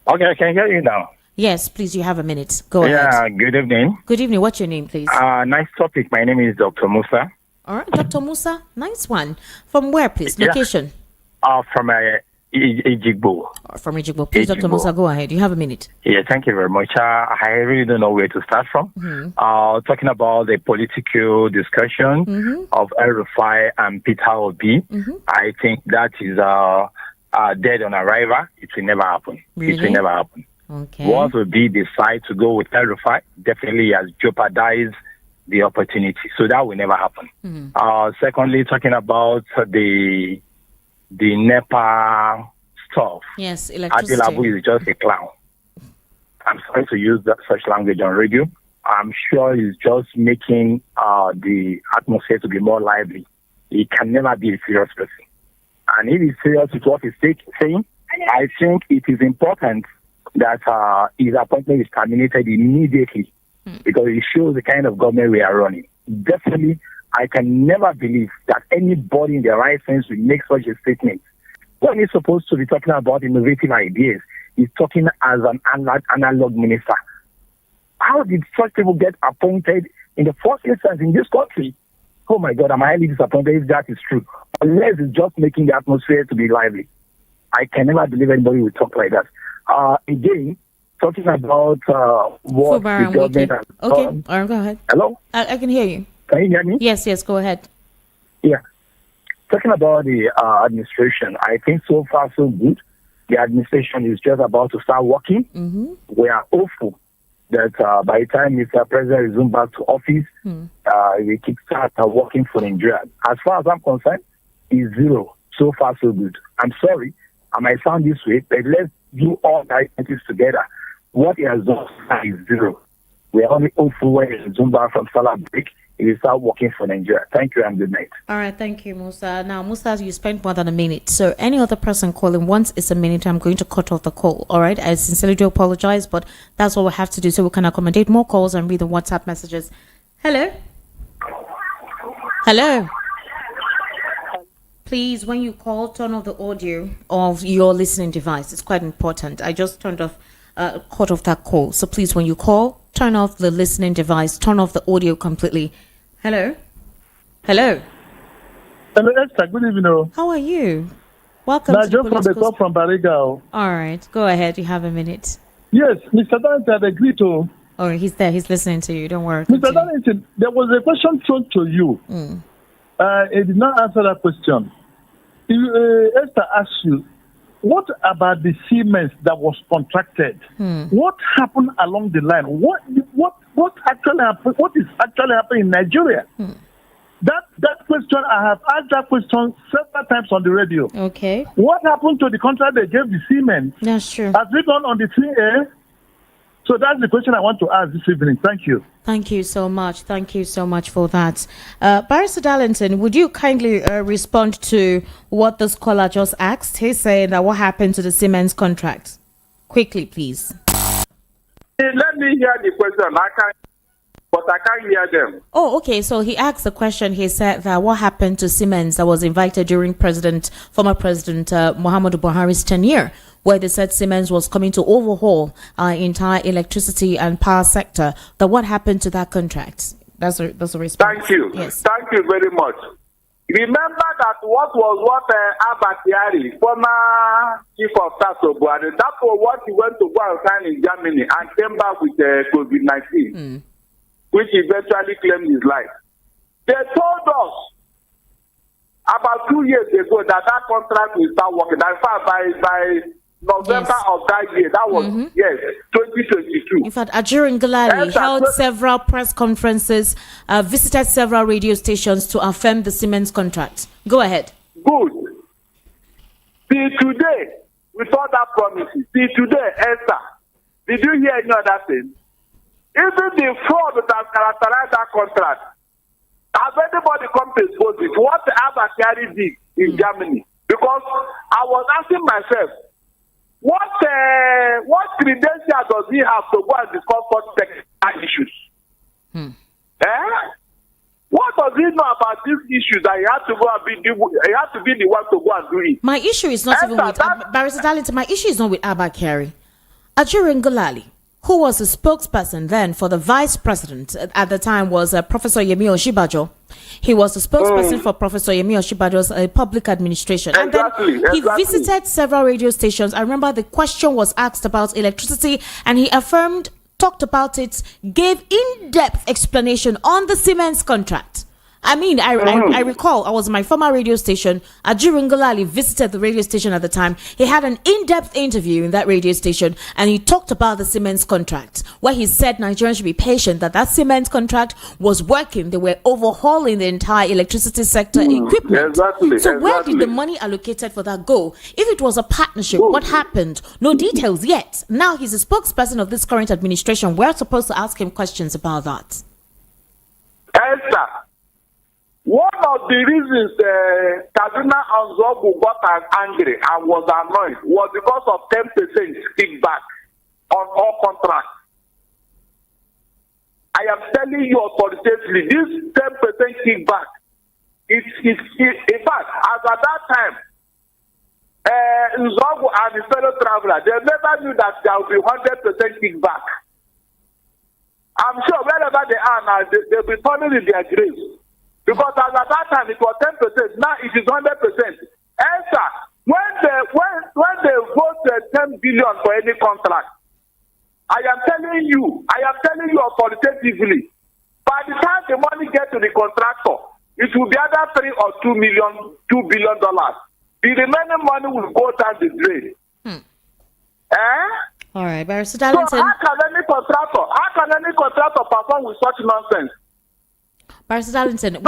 Okay, I can hear you now. Yes, please, you have a minute. Go ahead. Yeah, good evening. Good evening. What's your name, please? Nice topic. My name is Dr. Musa. All right, Dr. Musa, nice one. From where, please? Location? From Ijigbo. From Ijigbo. Please, Dr. Musa, go ahead. You have a minute. Yeah, thank you very much. I really don't know where to start from. Talking about the political discussion of El-Rufai and Peter Obi, I think that is dead on arrival. It will never happen. Really? It will never happen. Okay. Once Obi decide to go with El-Rufai, definitely has jeopardized the opportunity. So that will never happen. Secondly, talking about the NEPA stuff. Yes, electricity. Adilabu is just a clown. I'm sorry to use such language on radio. I'm sure he's just making the atmosphere to be more lively. He can never be a serious person. And if he's serious with what he's saying, I think it is important that his appointment is terminated immediately because it shows the kind of government we are running. Definitely, I can never believe that anybody in their right sense will make such a statement. When he's supposed to be talking about innovative ideas, he's talking as an analog minister. How did such people get appointed in the first instance in this country? Oh my God, I'm highly disappointed if that is true. Unless it's just making the atmosphere to be lively. I can never believe anybody will talk like that. Again, talking about what the government has done. Okay, all right, go ahead. Hello? I can hear you. Can you hear me? Yes, go ahead. Yeah. Talking about the administration, I think so far so good. The administration is just about to start working. We are hopeful that by the time Mr. President resumes back to office, we can start working for Nigeria. As far as I'm concerned, it's zero. So far so good. I'm sorry, I might sound this way, but let's do all the items together. What he has done is zero. We are only hopeful when he resumes back from Salah break, he will start working for Nigeria. Thank you and good night. All right, thank you, Musa. Now, Musa, you spent more than a minute. So any other person calling, once it's a minute, I'm going to cut off the call. All right, I sincerely do apologize, but that's what we have to do so we can accommodate more calls and read the WhatsApp messages. Hello? Hello? Please, when you call, turn off the audio of your listening device. It's quite important. I just cut off that call. So please, when you call, turn off the listening device, turn off the audio completely. Hello? Hello, Esther. Good evening. How are you? Welcome Now, to just from the call from Bariga. All right, go ahead. You have a minute. Yes, Mr. Dante had agreed to Oh, he's there. He's listening to you. Don't worry. Mr. Continue. Darlington, there was a question thrown to you. He did not answer that question. Esther asked you, what about the cement that was contracted? What happened along the line? What actually happened? What is actually happening in Nigeria? That question, I have asked that question several times on the radio. Okay. What happened to the contract they gave the cement? That's true. Has it gone on the 3A? So that's the question I want to ask this evening. Thank you. Thank you so much. Thank you so much for that. Barrister Darlington, would you kindly respond to what the scholar just asked? He's saying that what happened to the Siemens contract? Quickly, please. Let me hear the question. But I can't hear them. Oh, okay. So he asked the question. He said that what happened to Siemens that was invited during former President Muhammadu Buhari's tenure, where they said Siemens was coming to overhaul our entire electricity and power sector. That what happened to that contract? That's a response. Thank you. Yes. Thank you very much. Remember that what Abba Kyari, former chief of staff of Buhari, that was what he went to go and sign in Germany and came back with COVID-19. Which eventually claimed his life. They told us about 2 years ago that contract will start working. In fact, by November of that year, that was 2022. In fact, Ajirin Galali held several press conferences, visited several radio stations to affirm the Siemens contract. Go ahead. Good. See today, with all that promises, today, Esther, did you hear any other thing? Even the fraud that has characterized that contract, has anybody come to expose it? What Abba Kyari did in Germany? Because I was asking myself, what credential does he have to go and discuss such technical issues? What does he know about these issues that he had to go and be the one to go and do it? My issue is not even with Barrister Darlington. My issue is not with Abba Kyari. Ajirin Galali, who was the spokesperson then for the vice president at the time, was Professor Yemi Oshibajo. He was the spokesperson for Professor Yemi Oshibajo's public administration. Exactly, and then he visited several radio stations. I remember the question was asked about electricity, and he affirmed, talked about it, gave in-depth explanation on the Siemens contract. I mean, I recall I was in my former radio station. Ajirin Galali visited the radio station at the time. He had an in-depth interview in that radio station, and he talked about the Siemens contract, where he said Nigerians should be patient, that Siemens contract was working. They were overhauling the entire electricity sector equipment. So where did the money allocated for that go? If it was a partnership, what happened? No details yet. Now he's a spokesperson of this current administration. We're supposed to ask him questions about that. Esther, one of the reasons Kaduna Anzogu got angry and was annoyed was because of 10% kickback on all contracts. I am telling you authoritatively, this 10% kickback, in fact, as at that time, Nzogu and his fellow traveler, they never knew that there will be 100% kickback. I'm sure wherever they are now, they'll be turning in their graves. Because as at that time it was 10%, now it is 100%. Esther, when they vote 10 billion for any contract, I am telling you authoritatively, by the time the money gets to the contractor, it will be either $3 or $2 billion. The remaining money will go down the drain. All right, Barrister Darlington. So how can any contractor perform with such nonsense? Barrister Darlington,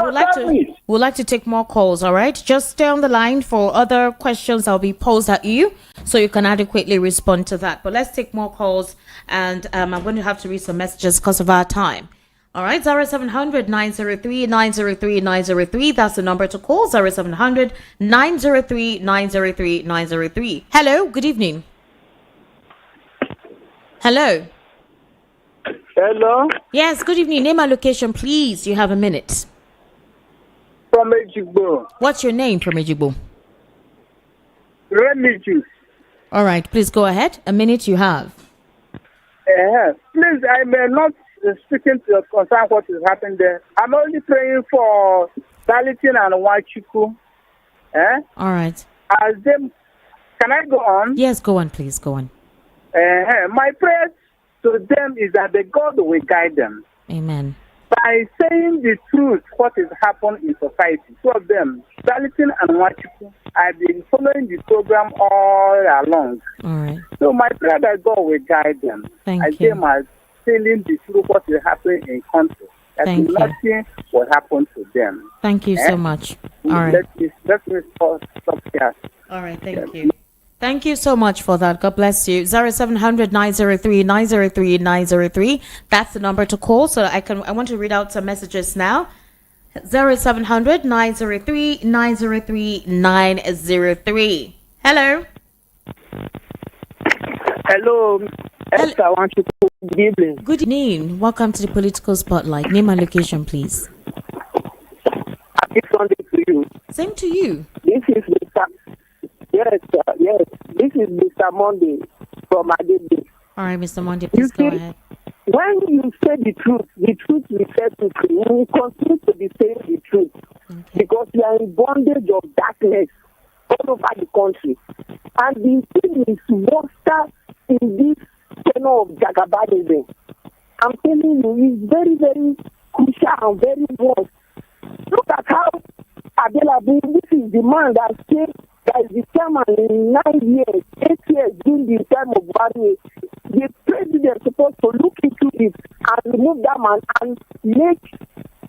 we'd like to take more calls, all right? Just stay on the line for other questions that will be posed at you so you can adequately respond to that. But let's take more calls, and I'm going to have to read some messages because of our time. All right, 0700 903 903 903. That's the number to call, 0700 903 903 903. Hello, good evening. Hello. Hello? Yes, good evening. Name and location, please. You have a minute. From Ejigbo. What's your name from Ejigbo? Remigius. All right, please go ahead. A minute you have. Please, I may not speaking to concern what is happening there. I'm only praying for Darlington and Wachuku. All right. Can I go on? Yes, go on, please. Go on. My prayers to them is that the God will guide them. Amen. By saying the truth, what is happening in society. Two of them, Darlington and Nwachukwu, I've been following the program all along. All right. So my prayer that God will guide them. Thank As you. them are telling the truth, what is happening in country. That Thank you. nothing will happen to them. Thank you so much. All right. Let me stop here. All right, thank you. Thank you so much for that. God bless you. 0700 903 903 903. That's the number to call. So I want to read out some messages now. 0700 903 903 903. Hello. Hello. Esther, I want you to good evening. Good evening. Welcome to the Political Spotlight. Name and location, please. Happy Sunday to you. Same to you. This is Mr. Yes. This is Mr. Monday from Adebe. All right, Mr. Monday, please go ahead. When you say the truth will set you free. You will continue to be saying the truth. Okay. Because you are in bondage of darkness all over the country. And the thing is worse in this tenor of Jagabanism. I'm telling you, it's very, very crucial and very worse. Look at how available this is the man that came, that is the chairman in 9 years, 8 years during the time of Buhari. The president is supposed to look into it and remove that man and make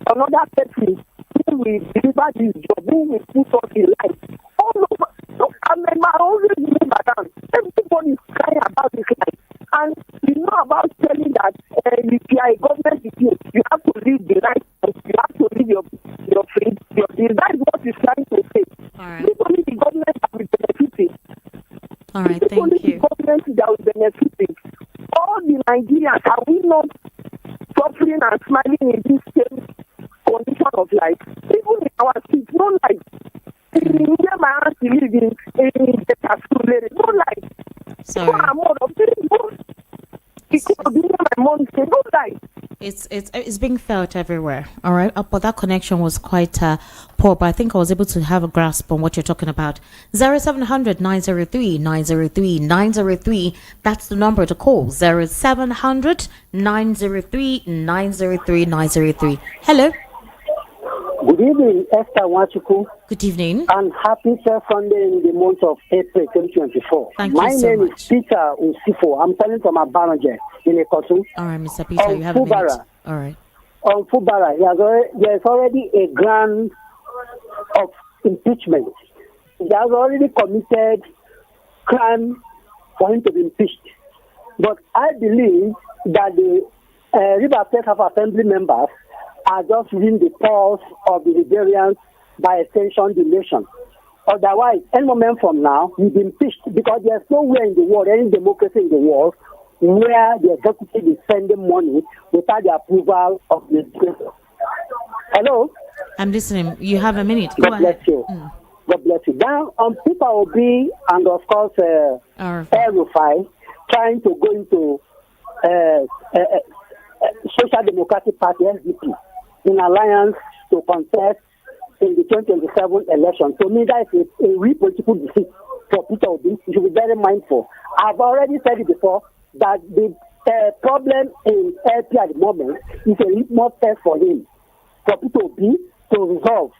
another person who will deliver this job, who will put us in life. All over. So, I always remember that everybody is crying about this life. And you know about telling that if you are a government, you have to live the life, you have to live your freedom. That is what he's trying to say. All right. It's only the government that will benefit. All right, It's only thank you. the government that will benefit. All the Nigerians, are we not suffering and smiling in this same condition of life? Even in our streets, no life. Where my auntie lives in no life. Sorry. It's being felt everywhere. All right, but that connection was quite poor. But I think I was able to have a grasp on what you're talking about. 0700 903 903 903. That's the number to call. 0700 903 903 903. Hello. Good evening, Esther Nwachukwu. Good evening. And happy first Sunday in the month of April 2024. Thank My you so name much. is Peter Unsifo. I'm calling from Abanoje in Ekotu. All right, Mr. Peter, you have a minute. All right. On Fubara, there's already a grant of impeachment. He has already committed crime for him to be impeached. But I believe that the River State House of Assembly members are just reading the pulse of the Liberians, by extension the nation. Otherwise, any moment from now, we'll be impeached because there's nowhere in the world, any democracy in the world, where the executive is spending money without the approval of the legislature. Hello? I'm listening. You have a minute. Go God bless ahead. you. God bless you. Now, Peter Obi and, of course, El-Rufai trying to go into Social Democratic Party, SDP, in alliance to contest in the 2027 election. To me, that is a real political defeat for Peter Obi. You should be very mindful. I've already said it before that the problem in LP at the moment is a litmus test for him, for Peter Obi to resolve.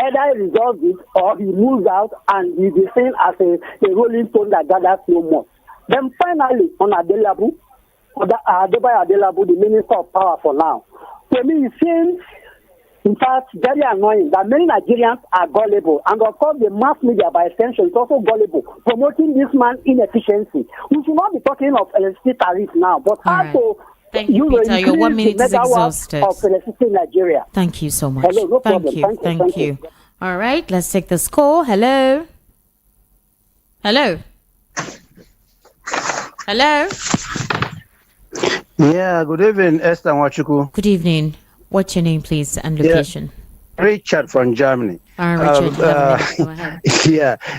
Either he resolves it or he moves out and he'll be seen as a rolling stone that gathers no more. Then finally, on Adelabu, the Minister of Power for now. To me, it seems, in fact, very annoying that many Nigerians are gullible. And of course, the mass media, by extension, is also gullible, promoting this man's inefficiency. We should not be talking of electricity tariffs now, but how to Thank you, Peter. Your 1 minute is exhausted. Of electricity in Nigeria. Thank you so much. Hello, no Thank problem. you. Thank you. All right, let's take this call. Hello. Hello. Hello. Yeah, good evening, Esther Nwachukwu. Good evening. What's your name, please, and location? Yeah. Richard from Germany. All right, Richard, you have a minute. Go ahead.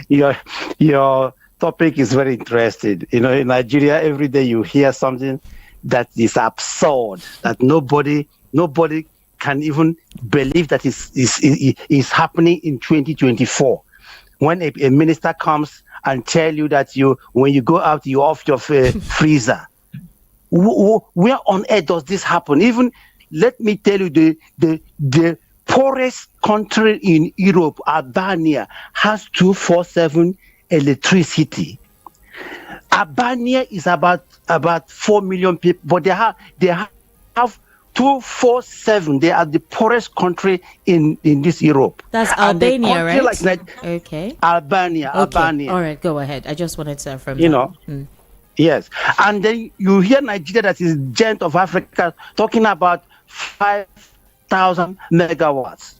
Yeah, your topic is very interesting. You know, in Nigeria, every day you hear something that is absurd, that nobody can even believe that is happening in 2024. When a minister comes and tell you that when you go out, you off your freezer. where on earth does this happen? Even let me tell you, the poorest country in Europe, Albania, has 24/7 electricity. Albania is about 4 million people, but they have 247. They are the poorest country in this Europe. That's Albania, right? Okay. Albania. All right, go ahead. I just wanted to affirm. Yes. And then you hear Nigeria, that is giant of Africa, talking about 5,000 megawatts.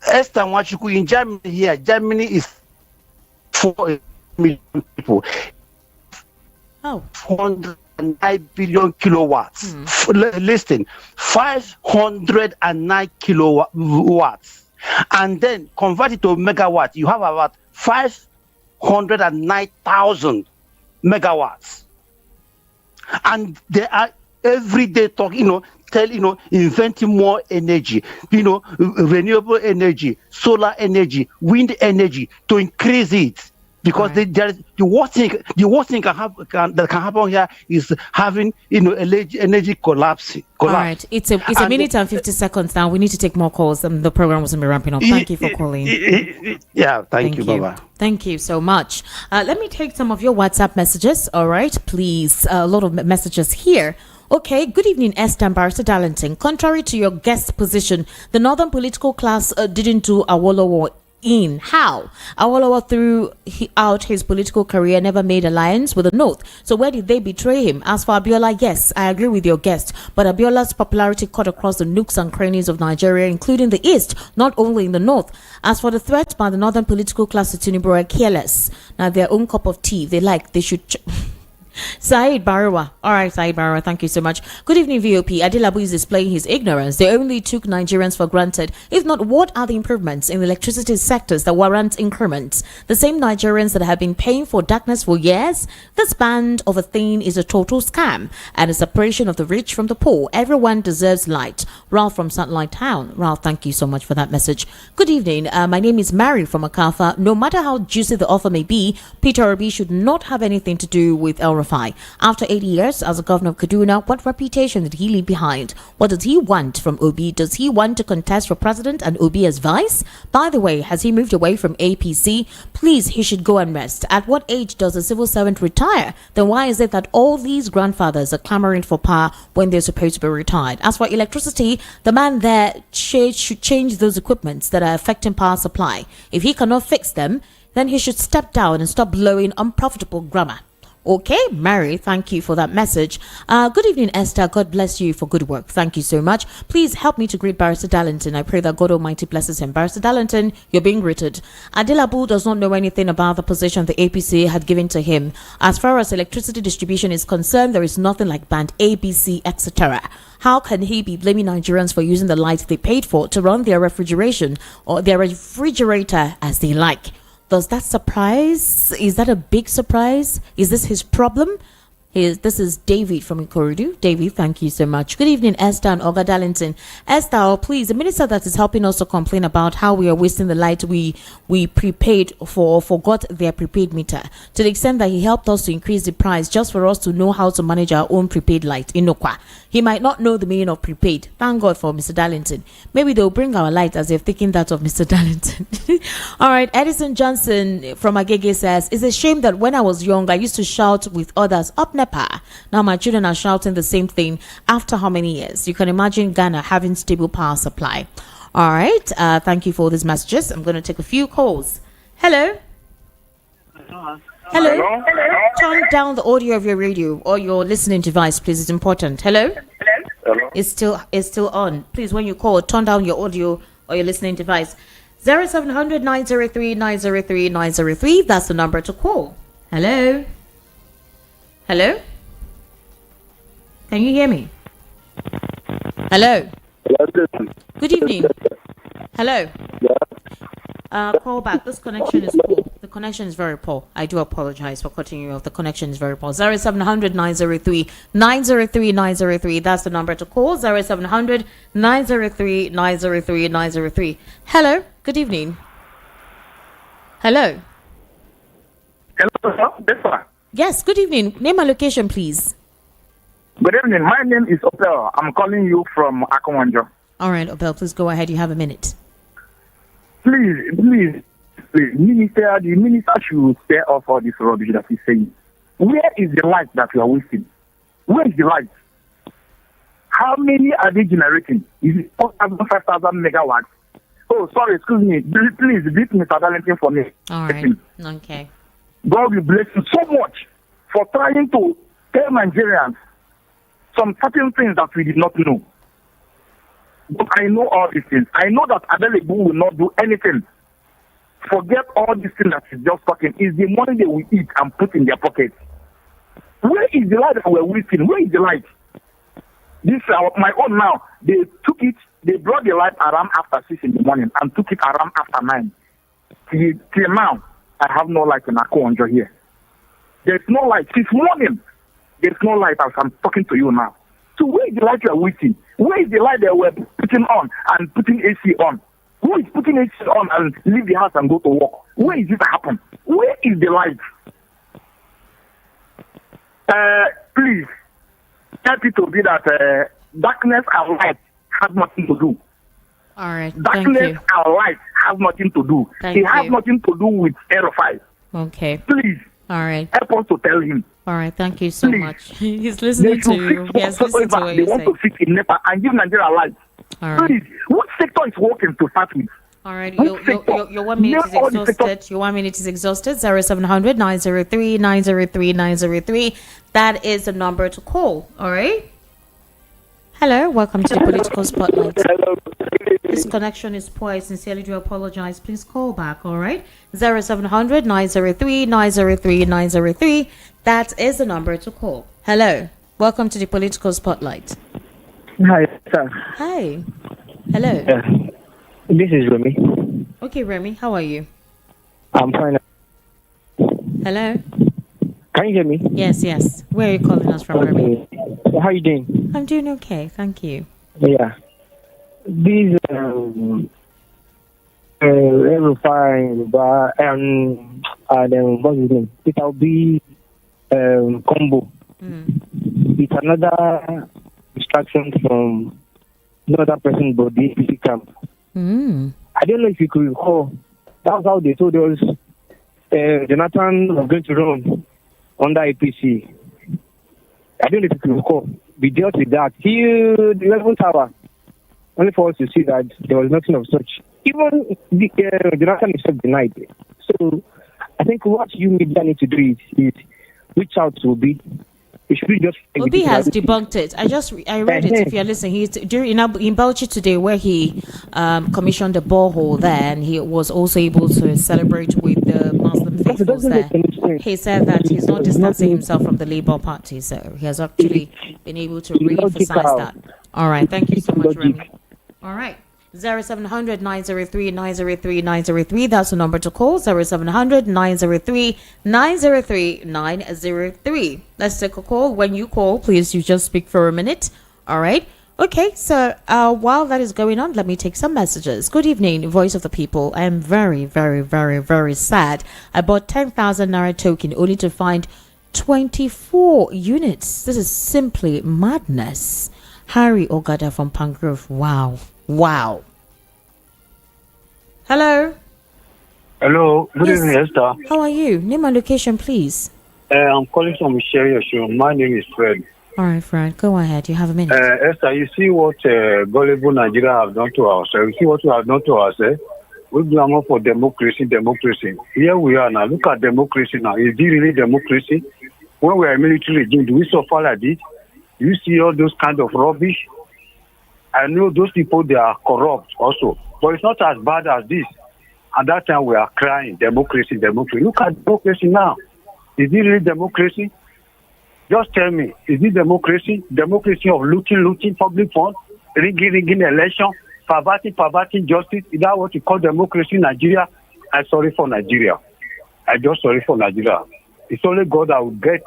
Esther Wachuku in Germany here. Germany is 4 million people. 409 billion kilowatts. Listen, 509 kilowatts. And then convert it to megawatt, you have about 509,000 megawatts. And they are every day talking, inventing more energy, renewable energy, solar energy, wind energy, to increase it. Because the worst thing that can happen here is having energy collapse. All right, it's a minute and 50 seconds now. We need to take more calls. The program was going to be ramping up. Thank you for calling. Yeah, thank you. Bye-bye. Thank you so much. Let me take some of your WhatsApp messages. All right, please. A lot of messages here. Okay, good evening, Esther and Barrister Darlington. Contrary to your guest position, the northern political class didn't do Awolowo in. How? Awolowo throughout his political career never made alliance with the North. So where did they betray him? As for Abiola, yes, I agree with your guest, but Abiola's popularity cut across the nooks and crannies of Nigeria, including the East, not only in the North. As for the threat by the northern political class to Tinubu are careless. Now, their own cup of tea, they should... Said Barawa. All right, Said Barawa, thank you so much. Good evening, VOP. Adilabu is displaying his ignorance. They only took Nigerians for granted. If not, what are the improvements in the electricity sectors that warrant increments? The same Nigerians that have been paying for darkness for years? This band of a thing is a total scam and a separation of the rich from the poor. Everyone deserves light. Ralph from Satellite Town. Ralph, thank you so much for that message. Good evening. My name is Mary from Akafa. No matter how juicy the offer may be, Peter Obi should not have anything to do with El-Rufai. After 80 years as a governor of Kaduna, what reputation did he leave behind? What does he want from Obi? Does he want to contest for president and Obi as vice? By the way, has he moved away from APC? Please, he should go and rest. At what age does a civil servant retire? Then why is it that all these grandfathers are clamoring for power when they're supposed to be retired? As for electricity, the man there should change those equipments that are affecting power supply. If he cannot fix them, then he should step down and stop blowing unprofitable grammar. Okay, Mary, thank you for that message. Good evening, Esther. God bless you for good work. Thank you so much. Please help me to greet Barrister Darlington. I pray that God Almighty blesses him. Barrister Darlington, you're being greeted. Adilabu does not know anything about the position the APC had given to him. As far as electricity distribution is concerned, there is nothing like band A, B, C, etc. How can he be blaming Nigerians for using the light they paid for to run their refrigeration or their refrigerator as they like? Does that surprise? Is that a big surprise? Is this his problem? This is David from Ikorodu. David, thank you so much. Good evening, Esther and Olga Darlington. Esther, please, the minister that is helping us to complain about how we are wasting the light we prepaid for or forgot their prepaid meter, to the extent that he helped us to increase the price just for us to know how to manage our own prepaid light in Okwa. He might not know the meaning of prepaid. Thank God for Mr. Darlington. Maybe they'll bring our light as they've taken that of Mr. Darlington. All right, Edison Johnson from Agege says, it's a shame that when I was young, I used to shout with others, up NEPA. Now my children are shouting the same thing after how many years? You can imagine Ghana having stable power supply. All right, thank you for these messages. I'm going to take a few calls. Hello? Hello? Turn down the audio of your radio or your listening device, please. It's important. Hello? Hello? It's still on. Please, when you call, turn down your audio or your listening device. 0700 903 903 903. That's the number to call. Hello? Hello? Can you hear me? Hello? Good evening. Hello? Call back. This connection is poor. The connection is very poor. I do apologize for cutting you off. The connection is very poor. 0700 903 903 903. That's the number to call. 0700 903 903 903. Hello? Good evening. Hello? Hello, this one. Yes, good evening. Name and location, please. Good evening. My name is Opel. I'm calling you from Akonwanjo. All right, Obel, please go ahead. You have a minute. Please, the minister should spare off all this rubbish that he's saying. Where is the light that you are wasting? Where is the light? How many are they generating? Is it 4,000, 5,000 megawatts? Oh, sorry, excuse me. Please, beat Mr. Valentin for me. All right. Okay. God will bless you so much for trying to tell Nigerians some certain things that we did not know. But I know all these things. I know that Adelebu will not do anything. Forget all these things that he's just talking. It's the money they will eat and put in their pockets. Where is the light that we're wasting? Where is the light? This my own now. They took it. They brought the light around after 6 in the morning and took it around after 9. Till now, I have no light in Akonjo here. There's no light. This morning, there's no light as I'm talking to you now. So where is the light you are wasting? Where is the light that we're putting on and putting AC on? Who is putting AC on and leave the house and go to work? Where is it happen? Where is the light? Please, tell people to be that darkness and light have nothing to do. All right. Darkness Thank you. and light have nothing to do. It has nothing to do with El-Rufai. Okay. Please. All right. Help us to tell him. All right. Thank you so Please. much. He's listening to you. Yes, listen to what They you want say. to fix in Nepal and give Nigeria light. All right. Please, what sector is working to start with? All right, your 1 minute is exhausted. Your 1 minute is exhausted. 0700 903 903 903. That is the number to call. All right. Hello, welcome to the Political Spotlight. This connection is poor. I sincerely do apologize. Please call back. All right. 0700 903 903 903. That is the number to call. Hello, welcome to the Political Spotlight. Hi, sir. Hi. Hello. This is Remy. Okay, Remy, how are you? I'm fine. Hello. Can you hear me? Yes. Where are you calling us from, Remy? How are you doing? I'm doing okay, thank you. Yeah. These El-Rufai and what's his name? It will be combo. It's another distraction from another person, but the APC camp. I don't know if you could recall. That's how they told us Jonathan was going to run under APC. I don't know if you could recall. We dealt with that till the 11th hour, only for us to see that there was nothing of such. Even Jonathan himself denied it. So I think what you media need to do is reach out to Obi. Obi has debunked it. I read it. If you're listening, he's during in Bauchi today, where he commissioned a borehole there, and he was also able to celebrate with the Muslim faithfuls there. He said that he's not distancing himself from the Labour Party, so he has actually been able to re-emphasize that. All right, thank you so much, Remy. All right. 0700 903 903 903. That's the number to call. 0700 903 903 903. Let's take a call. When you call, please, you just speak for a minute. All right. Okay. So while that is going on, let me take some messages. Good evening, Voice of the People. I am very, very, very, very sad. I bought 10,000 Naira token only to find 24 units. This is simply madness. Harry Ogada from Pangrove. Wow. Hello. Hello. Good evening, Esther. How are you? Name and location, please. I'm calling from Sherry Show. My name is Fred. All right, Fred. Go ahead. You have a minute. Esther, you see what gullible Nigeria have done to ourselves. You see what we have done to ourselves. We clamor for democracy. Here we are now. Look at democracy now. Is it really democracy? When we are a military regime, do we suffer like this? You see all those kind of rubbish? I know those people, they are corrupt also. But it's not as bad as this. At that time, we are crying, democracy. Look at democracy now. Is it really democracy? Just tell me, is it democracy? Democracy of looting public funds, rigging election, perverting justice? Is that what you call democracy in Nigeria? I'm sorry for Nigeria. It's only God that will get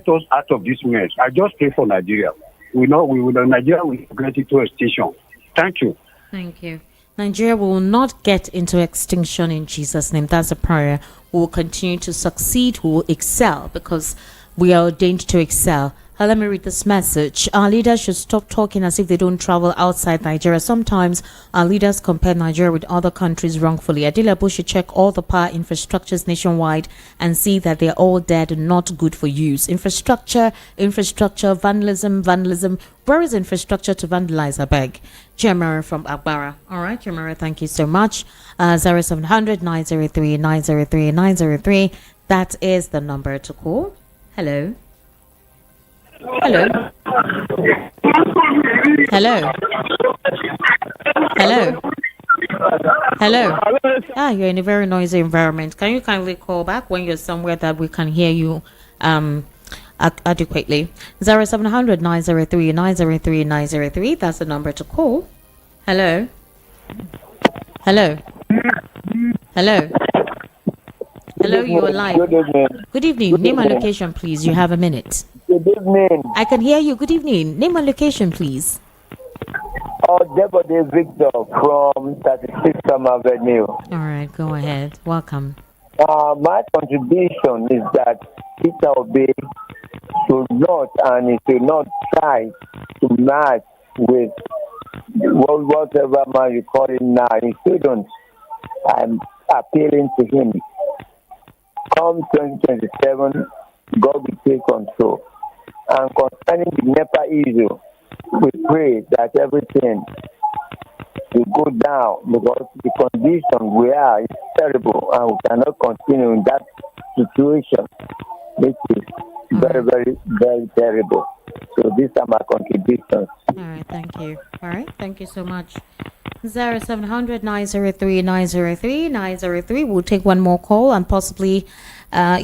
us out of this mess. I just pray for Nigeria. Nigeria will get into extinction. Thank you. Thank you. Nigeria will not get into extinction in Jesus' name. That's a prayer. We will continue to succeed. We will excel because we are ordained to excel. Let me read this message. Our leaders should stop talking as if they don't travel outside Nigeria. Sometimes our leaders compare Nigeria with other countries wrongfully. Adilabu should check all the power infrastructures nationwide and see that they are all dead and not good for use. Infrastructure, vandalism. Where is infrastructure to vandalize, I beg? Jemara from Agbara. All right, Jemara, thank you so much. 0700 903 903 903. That is the number to call. Hello. Hello. Hello. Hello. Hello. You're in a very noisy environment. Can you kindly call back when you're somewhere that we can hear you adequately? 0700 903 903 903. That's the number to call. Hello. Hello. Hello. Hello, you are live. Good evening. Good evening. Name and location, please. You have a minute. Good evening. I can hear you. Good evening. Name and location, please. Debode Victor from 36 Summer Avenue. All right, go ahead. Welcome. My contribution is that Peter Obi should not, and he should not try to match with whatever man you call him now. He shouldn't. I'm appealing to him. Come 2027, God will take control. And concerning the NEPA issue, we pray that everything will go down because the condition we are is terrible and we cannot continue in that situation, which is very, very, very terrible. So these are my contributions. All right, thank you. All right, thank you so much. 0700 903 903 903. We'll take one more call and possibly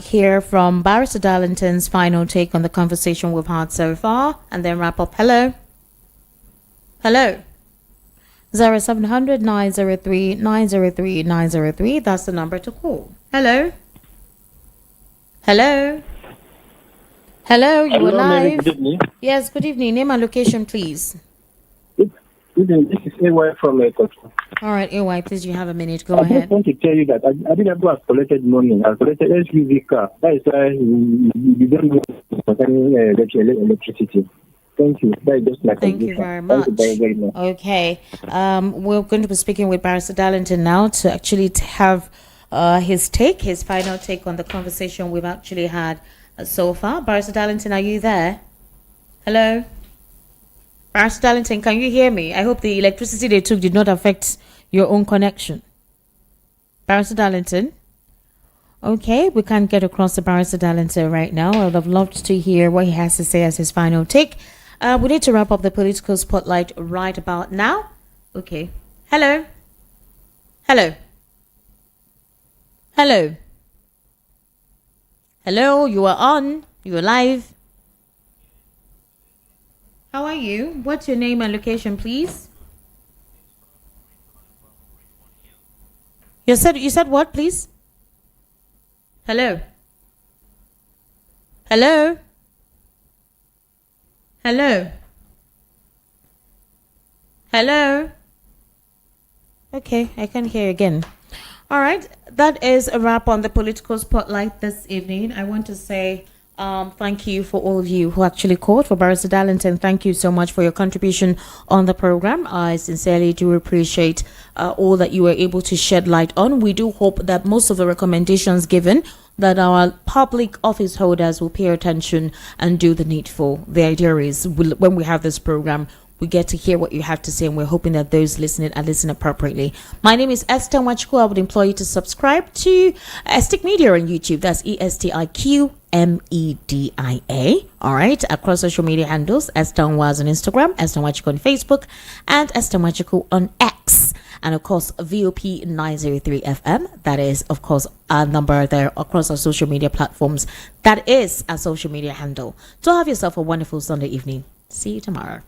hear from Barrister Darlington's final take on the conversation we've had so far and then wrap up. Hello. Hello. 0700 903 903 903. That's the number to call. Hello. Hello. Hello, you are live. Good evening. Yes, good evening. Name and location, please. Good evening. This is AY from Kotu. All right, AY, please, you have a minute. Go I ahead. just want to tell you that I didn't have collected money. I collected SUV car. That is why you don't know concerning electricity. Thank you. That is just my Thank you very much. Thank you very, very much. Okay. We're going to be speaking with Barrister Darlington now to actually have his final take on the conversation we've actually had so far. Barrister Darlington, are you there? Hello? Barrister Darlington, can you hear me? I hope the electricity they took did not affect your own connection. Barrister Darlington? Okay, we can't get across to Barrister Darlington right now. I would have loved to hear what he has to say as his final take. We need to wrap up the political spotlight right about now. Okay. Hello? Hello? Hello? Hello, you are on. You are live. How are you? What's your name and location, please? You said what, please? Hello? Hello? Hello? Hello? Okay, I can hear you again. All right, that is a wrap on the political spotlight this evening. I want to say thank you for all of you who actually called. For Barrister Darlington, thank you so much for your contribution on the program. I sincerely do appreciate all that you were able to shed light on. We do hope that most of the recommendations given, that our public office holders will pay attention and do the needful. The idea is when we have this program, we get to hear what you have to say, and we're hoping that those listening are listening appropriately. My name is Esther Wachiku. I would implore you to subscribe to Stick Media on YouTube. That's ESTIQMEDIA. All right, across social media handles: Esther Nwaz on Instagram, Esther Wachiku on Facebook, and Esther Wachiku on X. And of course, VOP 903 FM. That is, of course, our number there across our social media platforms. That is our social media handle. So have yourself a wonderful Sunday evening. See you tomorrow.